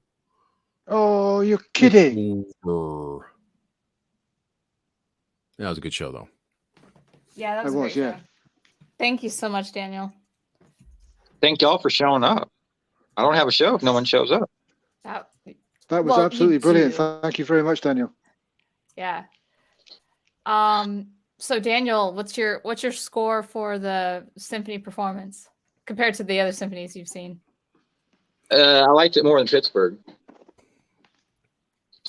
Oh, you're kidding. Over. That was a good show, though. Yeah, that was It a was, great yeah. show. Thank you so much, Daniel. Thank y'all for showing up. I don't have a show if no one shows up. That That was Well, you absolutely brilliant. do. Thank you very much, Daniel. Yeah. So Daniel, what's your score for the symphony performance compared to the other symphonies you've seen? I liked it more than Pittsburgh,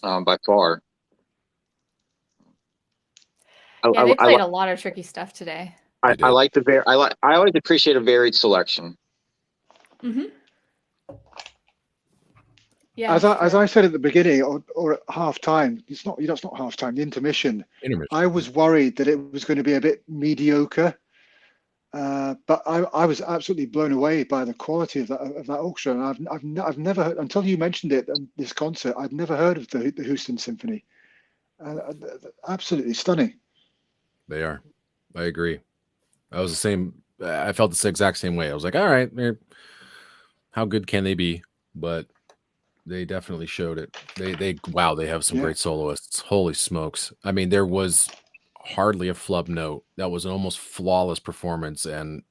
by far. Yeah, they played a lot of tricky stuff today. I always appreciate a varied selection. Mm-hmm. Yeah. As I said at the beginning or at half time, it's not half time, the intermission. I was worried that it was going to be a bit mediocre. But I was absolutely blown away by the quality of that orchestra. And I've never heard, until you mentioned it in this concert, I'd never heard of the Houston Symphony. Absolutely stunning. They are. I agree. I was the same. I felt the exact same way. I was like, all right, how good can they be? But they definitely showed it. They have some great soloists. Holy smokes. I mean, there was hardly a flub note. That was an almost flawless performance, and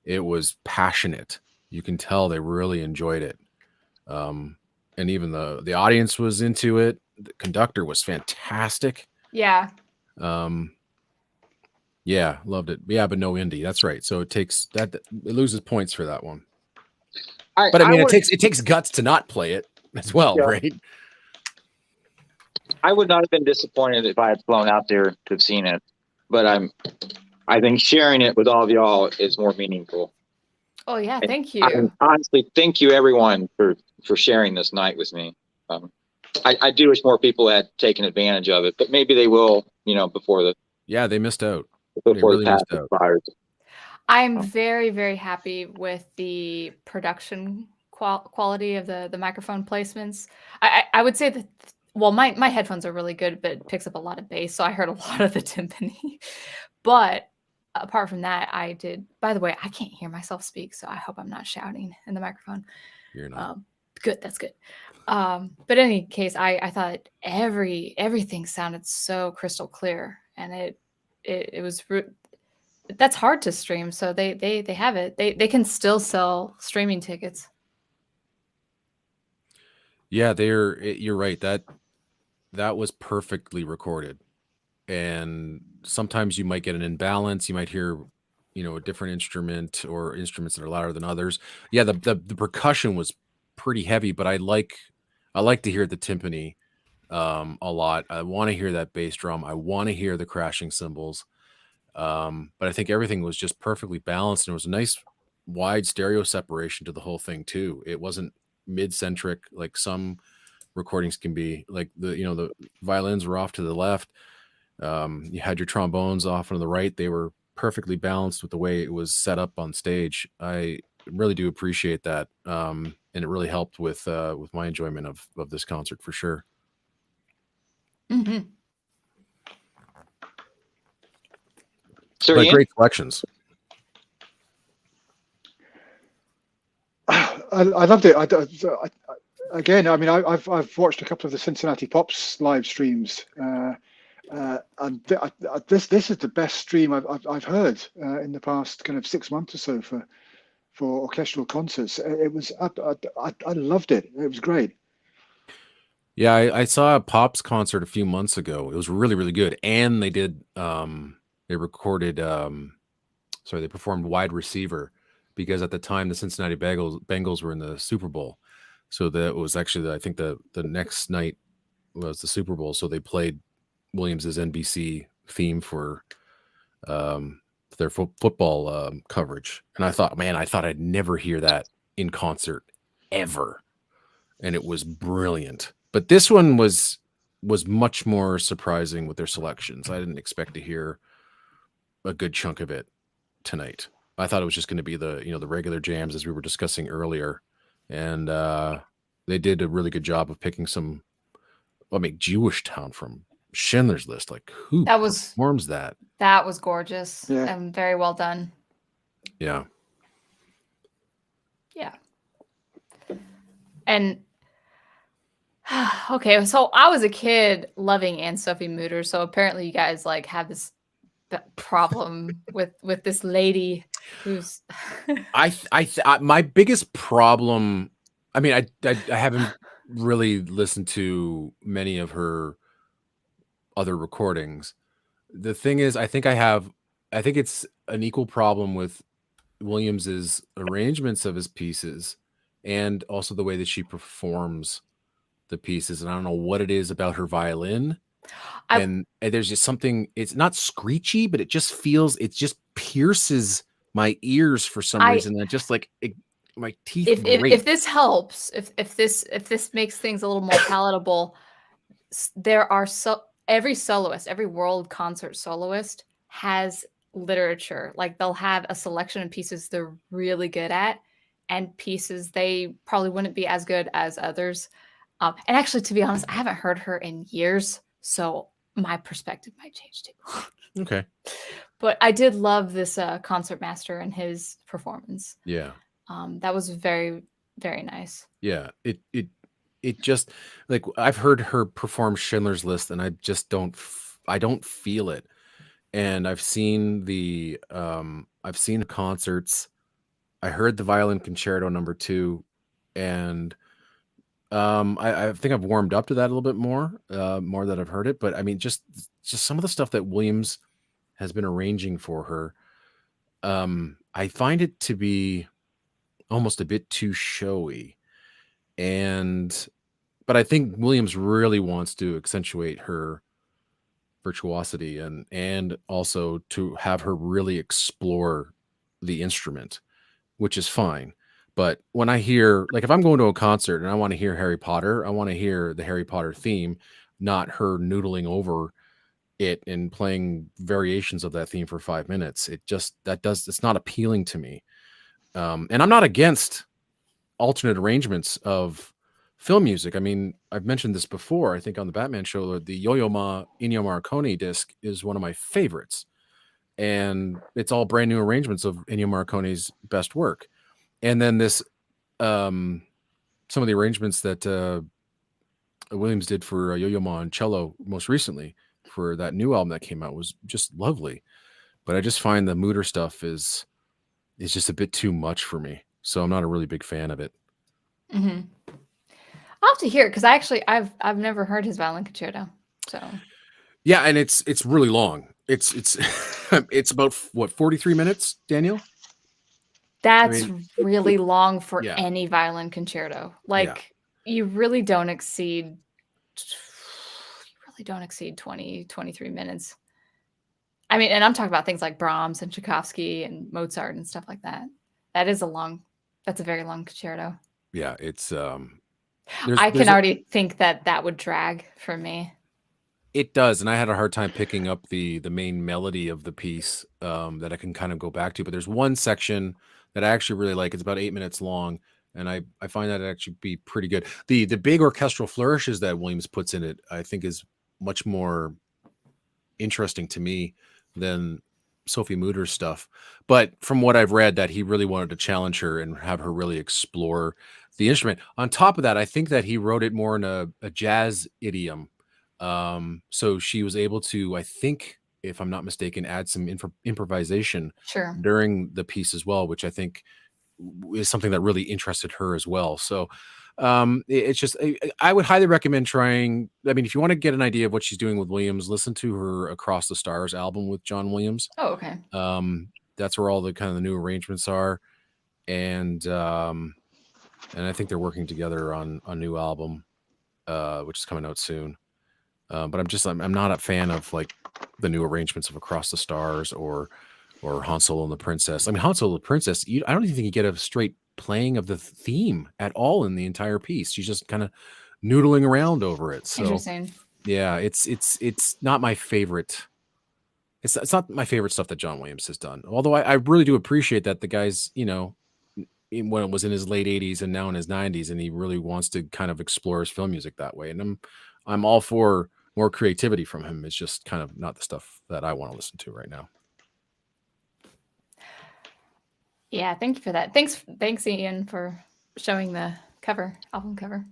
it was passionate. You can tell they really enjoyed it. And even the audience was into it. The conductor was fantastic. Yeah. Yeah, loved it. Yeah, but no indie. That's right. So it loses points for that one. But I mean, it takes guts to not play it as well, right? I would not have been disappointed if I had flown out there to have seen it, but I think sharing it with all of y'all is more meaningful. Oh yeah, thank you. Honestly, thank you everyone for sharing this night with me. I do wish more people had taken advantage of it, but maybe they will, before the. Yeah, they missed out. Before the path expires. I'm very, very happy with the production quality of the microphone placements. I would say that, well, my headphones are really good, but it picks up a lot of bass, so I heard a lot of the timpani. But apart from that, I did. By the way, I can't hear myself speak, so I hope I'm not shouting in the microphone. You're not. Good, that's good. But in any case, I thought everything sounded so crystal clear, and it was. That's hard to stream, so they have it. They can still sell streaming tickets. Yeah, you're right. That that was perfectly recorded. And sometimes you might get an imbalance. You might hear, a different instrument or instruments that are louder than others. Yeah, the percussion was pretty heavy, but I like to hear the timpani a lot. I want to hear that bass drum. I want to hear the crashing cymbals. But I think everything was just perfectly balanced, and it was a nice wide stereo separation to the whole thing too. It wasn't mid-centric like some recordings can be. Like the violins were off to the left. You had your trombones off on the right. They were perfectly balanced with the way it was set up on stage. I really do appreciate that, and it really helped with my enjoyment of this concert for sure. Mm-hmm. Sir But Ian? great selections. I loved it. Again, I mean, I've watched a couple of the Cincinnati Pops live streams, and this is the best stream I've heard in the past kind of 6 months or so for orchestral concerts. It was I loved it. It was great. Yeah, I saw a Pops concert a few months ago. It was really, really good. And they did they recorded they performed Wide Receiver, because at the time the Cincinnati Bengals were in the Super Bowl. So that was actually I think the next night was the Super Bowl. So they played Williams's NBC theme for their football coverage. And I thought I'd never hear that in concert ever. And it was brilliant. But this one was much more surprising with their selections. I didn't expect to hear a good chunk of it tonight. I thought it was just going to be the the regular jams as we were discussing earlier, and they did a really good job of picking some. Jewish Town from Schindler's List. Like, who performs that? That was gorgeous. Yeah. And very well done. Yeah. Yeah. And okay, so I was a kid loving Anne Sophie Mutter, so apparently you guys like have this problem with this lady who's my biggest problem. I mean, I haven't really listened to many of her other recordings. The thing is, I think it's an equal problem with Williams's arrangements of his pieces, and also the way that she performs the pieces. And I don't know what it is about her violin. And there's just something, it's not screechy, but it just pierces my ears for some reason. And just like my teeth. If this helps, if this makes things a little more palatable, there are every soloist, every world concert soloist has literature. Like they'll have a selection of pieces they're really good at, and pieces they probably wouldn't be as good as others. And actually, to be honest, I haven't heard her in years, so my perspective might change too. Okay. But I did love this concertmaster and his performance. Yeah. That was very, very nice. Yeah. It just, like, I've heard her perform Schindler's List, and I just don't feel it. And I've seen the concerts. I heard the Violin Concerto No. 2, and I think I've warmed up to that a little bit more that I've heard it. But I mean, just some of the stuff that Williams has been arranging for her, I find it to be almost a bit too showy. But I think Williams really wants to accentuate her virtuosity and also to have her really explore the instrument, which is fine. But when I hear, like, if I'm going to a concert and I want to hear Harry Potter, I want to hear the Harry Potter theme, not her noodling over it and playing variations of that theme for 5 minutes. It's not appealing to me. And I'm not against alternate arrangements of film music. I mean, I've mentioned this before, I think on the Batman show, the Yo-Yo Ma Ennio Morricone disc is one of my favorites. And it's all brand new arrangements of Ennio Morricone's best work. And then this, some of the arrangements that Williams did for Yo-Yo Ma and cello most recently for that new album that came out was just lovely. But I just find the Mutter stuff is just a bit too much for me. So I'm not a really big fan of it. Mm-hmm. I'll have to hear it because I've never heard his violin concerto. So Yeah, and it's really long. It's it's about what 43 minutes, Daniel? that's mean, really long for yeah. any violin concerto. Like you really don't exceed 20, 23 minutes. I mean, and I'm talking about things like Brahms and Tchaikovsky and Mozart and stuff like that. That's a very long concerto. Yeah, it's I can already think that would drag for me. It does, and I had a hard time picking up the main melody of the piece that I can kind of go back to. But there's one section that I actually really like. It's about 8 minutes long, and I find that it actually be pretty good. The big orchestral flourishes that Williams puts in it, I think, is much more interesting to me than Sophie Muter's stuff. But from what I've read, that he really wanted to challenge her and have her really explore the instrument. On top of that, I think that he wrote it more in a jazz idiom. So she was able to, I think, if I'm not mistaken, add some improvisation during the piece as well, which I think is something that really interested her as well. So it's just, I would highly recommend trying. I mean, if you want to get an idea of what she's doing with Williams, listen to her Across the Stars album with John Williams. Oh, okay. That's where all the kind of the new arrangements are. And I think they're working together on a new album, which is coming out soon. But I'm not a fan of like the new arrangements of Across the Stars or Han Solo and the Princess. I mean, Han Solo and the Princess, I don't even think you get a straight playing of the theme at all in the entire piece. She's just kind of noodling around over it. So interesting. Yeah, it's not my favorite. It's not my favorite stuff that John Williams has done. Although I really do appreciate that the guy's, when it was in his late 80s and now in his 90s, and he really wants to kind of explore his film music that way. And I'm all for more creativity from him. It's just kind of not the stuff that I want to listen to right now. Yeah, thank you for that. Thanks, Ian, for showing the album cover.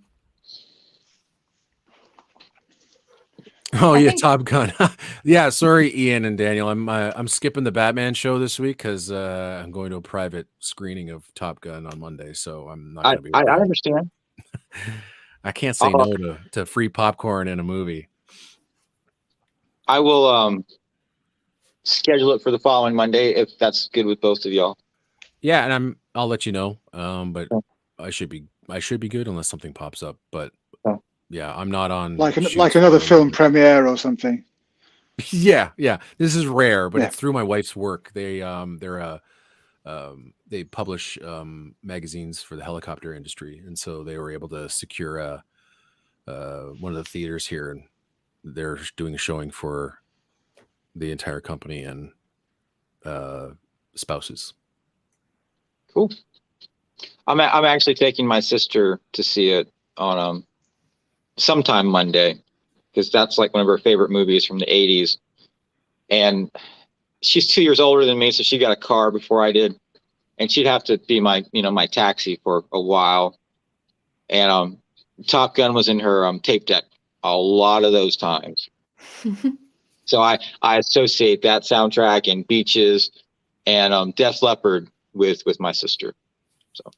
Oh, Top Gun. Yeah, sorry, Ian and Daniel. I'm skipping the Batman show this week because I'm going to a private screening of Top Gun on Monday, so I'm not going to be. I understand. I can't say no to free popcorn in a movie. I will schedule it for the following Monday if that's good with both of y'all. Yeah, and I'll let you know. But I should be good unless something pops up. But yeah, I'm not on like another film premiere or something. Yeah. This is rare, but it's through my wife's work. They publish magazines for the helicopter industry, and so they were able to secure one of the theaters here, and they're doing a showing for the entire company and spouses. Cool. I'm actually taking my sister to see it on sometime Monday, because that's like one of her favorite movies from the 80s. And she's 2 years older than me, so she got a car before I did. And she'd have to be my taxi for a while. And Top Gun was in her tape deck a lot of those times. So I associate that soundtrack and Beaches and Def Leppard with my sister. So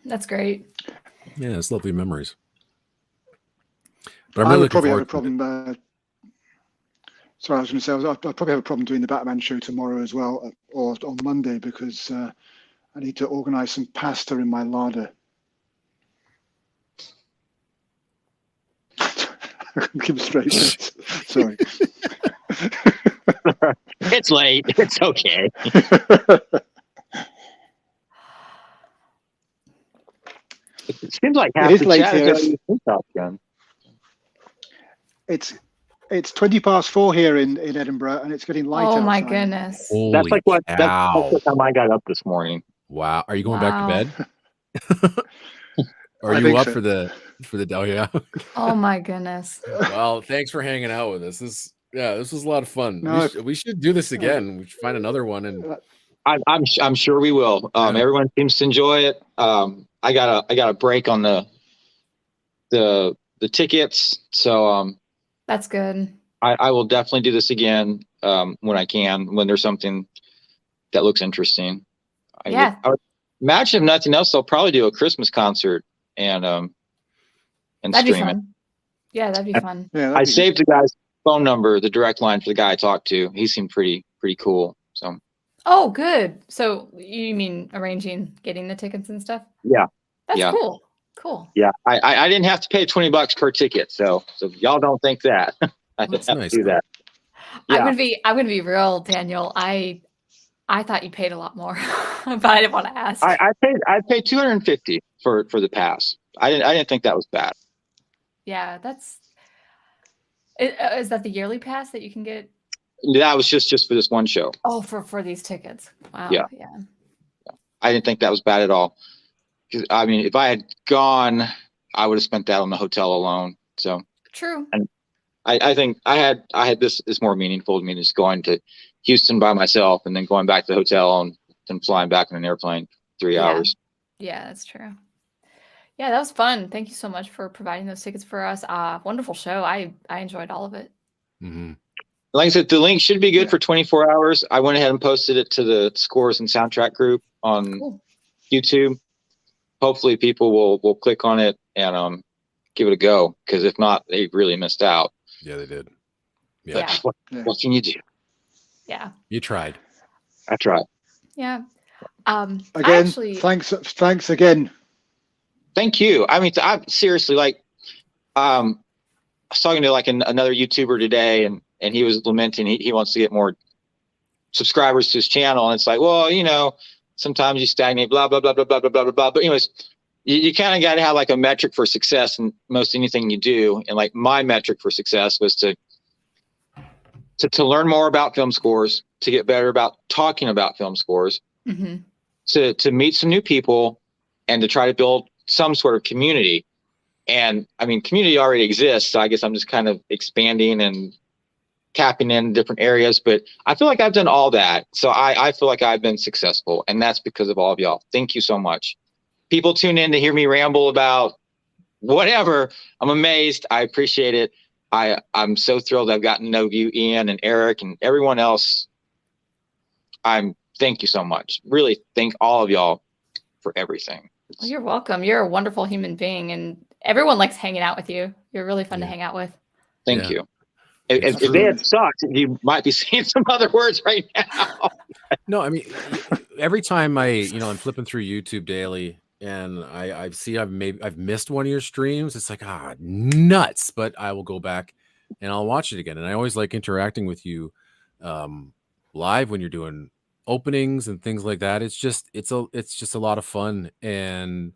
that's great. Yeah, it's lovely memories. But I would probably have a problem. Sorry, I was going to say I'd probably have a problem doing the Batman show tomorrow as well, or on Monday, because I need to organise some pasta in my larder. Give a straight face. Sorry. It's late. It's okay. It seems like half the chat is Top Gun. It's 20 past 4 here in Edinburgh, and it's getting light outside. Oh my goodness. That's like that's the time I got up this morning. Wow. Are you going back to bed? Or are you up for the yeah? Oh my goodness. Well, thanks for hanging out with us. This was a lot of fun. No, we should do this again. We should find another one, and I'm sure we will. Everyone seems to enjoy it. I got a break on the tickets, so that's good. I will definitely do this again when I can, when there's something that looks I would imagine if nothing else, they'll probably do a Christmas concert, and and That'd be stream it. fun. Yeah, that'd be fun. Yeah, I that'd be saved the guy's phone number, the direct line for the guy I talked to. He seemed pretty cool. So Oh, good. So you mean arranging getting the tickets and stuff? yeah, That's yeah. cool. Cool. yeah. I didn't have to pay $20 per ticket, so y'all don't think that. I didn't That's have nice, to do though. that. I'm Yeah. gonna be real, Daniel. I thought you paid a lot more, but I didn't want to ask. I paid $250 for the pass. I didn't think that was bad. Yeah, that's. Is that the yearly pass that you can get? That was just for this one show. Oh, for these tickets. Wow. Yeah. Yeah. I didn't think that was bad at all. 'Cause, I mean, if I had gone, I would have spent that on the hotel alone. So True. I think I had this is more meaningful to me than just going to Houston by myself and then going back to the hotel and then flying back in an airplane 3 Yeah. hours. Yeah, that's true. Yeah, that was fun. Thank you so much for providing those tickets for us. Wonderful show. I enjoyed all of it. Mm-hmm. Like I said, the link should be good Yeah. for 24 hours. I went ahead and posted it to the Scores and Soundtrack group on Cool. YouTube. Hopefully people will click on it and give it a go, because if not, they really missed out. Yeah, they did. Yeah. What can you do? Yeah. You tried. I tried. Yeah. I again. actually, Thanks again. Thank you. I mean, I seriously, like, I was talking to like another YouTuber today, and he was lamenting he wants to get more subscribers to his channel, and it's like, well, sometimes you stagnate, blah blah blah blah blah blah blah blah. But anyways, you kind of got to have like a metric for success in most anything you do, and like my metric for success was to learn more about film scores, to get better about talking about film scores, mhm. to meet some new people, and to try to build some sort of community. And I mean, community already exists, so I guess I'm just kind of expanding and tapping in different areas. But I feel like I've done all that, so I feel like I've been successful, and that's because of all of y'all. Thank you so much. People tune in to hear me ramble about whatever. I'm amazed. I appreciate it. I'm so thrilled I've gotten to know you, Ian and Eric, and everyone else. Thank you so much. Really thank all of y'all for everything. Well, you're welcome. You're a wonderful human being, and everyone likes hanging out with you. You're really fun to hang out with. Thank Yeah. you. If they had sucked, you might be saying some other words right now. No, I mean, every time I'm flipping through YouTube daily and I see I've missed one of your streams, it's like, nuts. But I will go back and I'll watch it again. And I always like interacting with you live when you're doing openings and things like that. It's just a lot of fun. And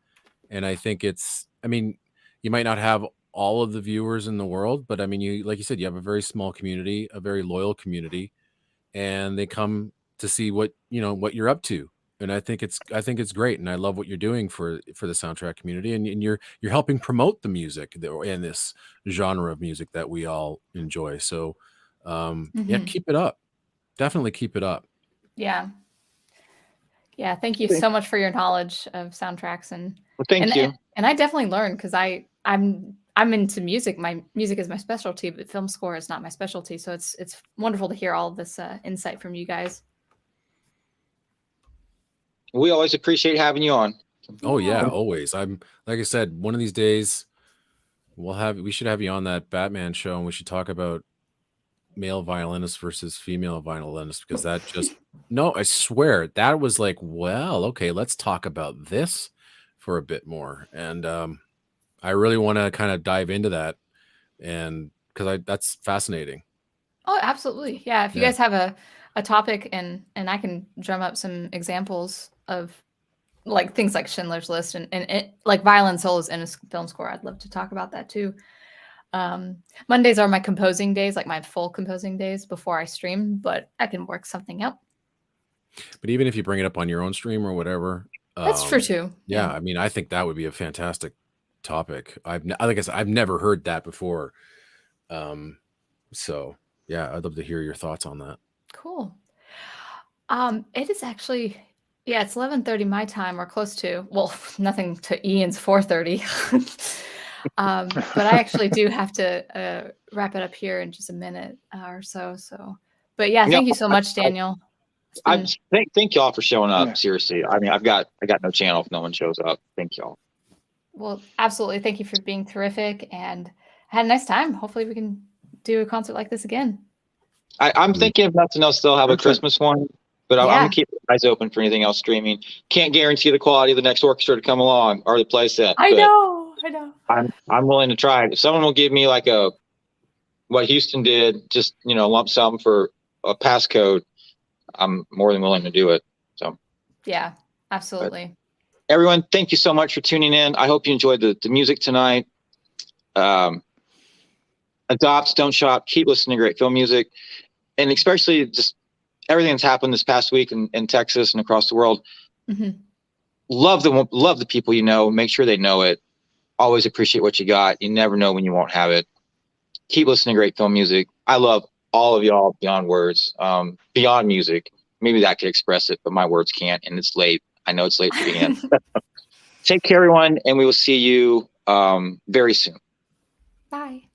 I think you might not have all of the viewers in the world, but I mean, like you said, you have a very small community, a very loyal community, and they come to see what you're up to. And I think it's great. And I love what you're doing for the soundtrack community. And you're helping promote the music and this genre of music that we all enjoy. So yeah, keep it up. Definitely keep it up. Yeah. Yeah. Thank you so much for your knowledge of soundtracks Well, thank you. And I definitely learned, because I'm into music. My music is my specialty, but film score is not my specialty. So it's wonderful to hear all of this insight from you guys. We always appreciate having you on. Oh yeah, always. Like I said, one of these days we should have you on that Batman show, and we should talk about male violinists versus female violinists, because I swear that was like, well, okay, let's talk about this for a bit more. And I really want to kind of dive into that, and because that's fascinating. Oh, absolutely. Yeah. If you guys have a topic and I can drum up some examples of like things like Schindler's List and like violin solos in a film score, I'd love to talk about that too. Mondays are my composing days, like my full composing days before I stream, but I can work something out. But even if you bring it up on your own stream or whatever, that's true too. Yeah, I mean, I think that would be a fantastic topic. Like I said, I've never heard that before. So yeah, I'd love to hear your thoughts on that. Cool. It is actually, it's 11:30 my time, or close to. Well, nothing to Ian's 4:30. But I actually do have to wrap it up here in just a minute or so. But yeah, thank you so much, Daniel. Thank y'all for showing up. Yeah. Seriously, I mean, I got no channel if no one shows up. Thank y'all. Well, absolutely. Thank you for being terrific, and I had a nice time. Hopefully we can do a concert like this again. I'm thinking if nothing else, they'll have a Okay. Christmas one, but I'm Yeah. gonna keep my eyes open for anything else streaming. Can't guarantee the quality of the next orchestra to come along or the play set. I but know. I'm willing to try it. If someone will give me like what Houston did, just lump sum for a passcode, I'm more than willing to do it. So Yeah, absolutely. everyone, thank you so much for tuning in. I hope you enjoyed the music tonight. Adopt, don't shop, keep listening to great film music, and especially just everything that's happened this past week in Texas and across the world. Mhm. Love the people you know. Make sure they know it. Always appreciate what you got. You never know when you won't have it. Keep listening to great film music. I love all of y'all beyond words, beyond music. Maybe that could express it, but my words can't, and it's late. I know it's late for the end. Take care, everyone, and we will see you very soon. Bye.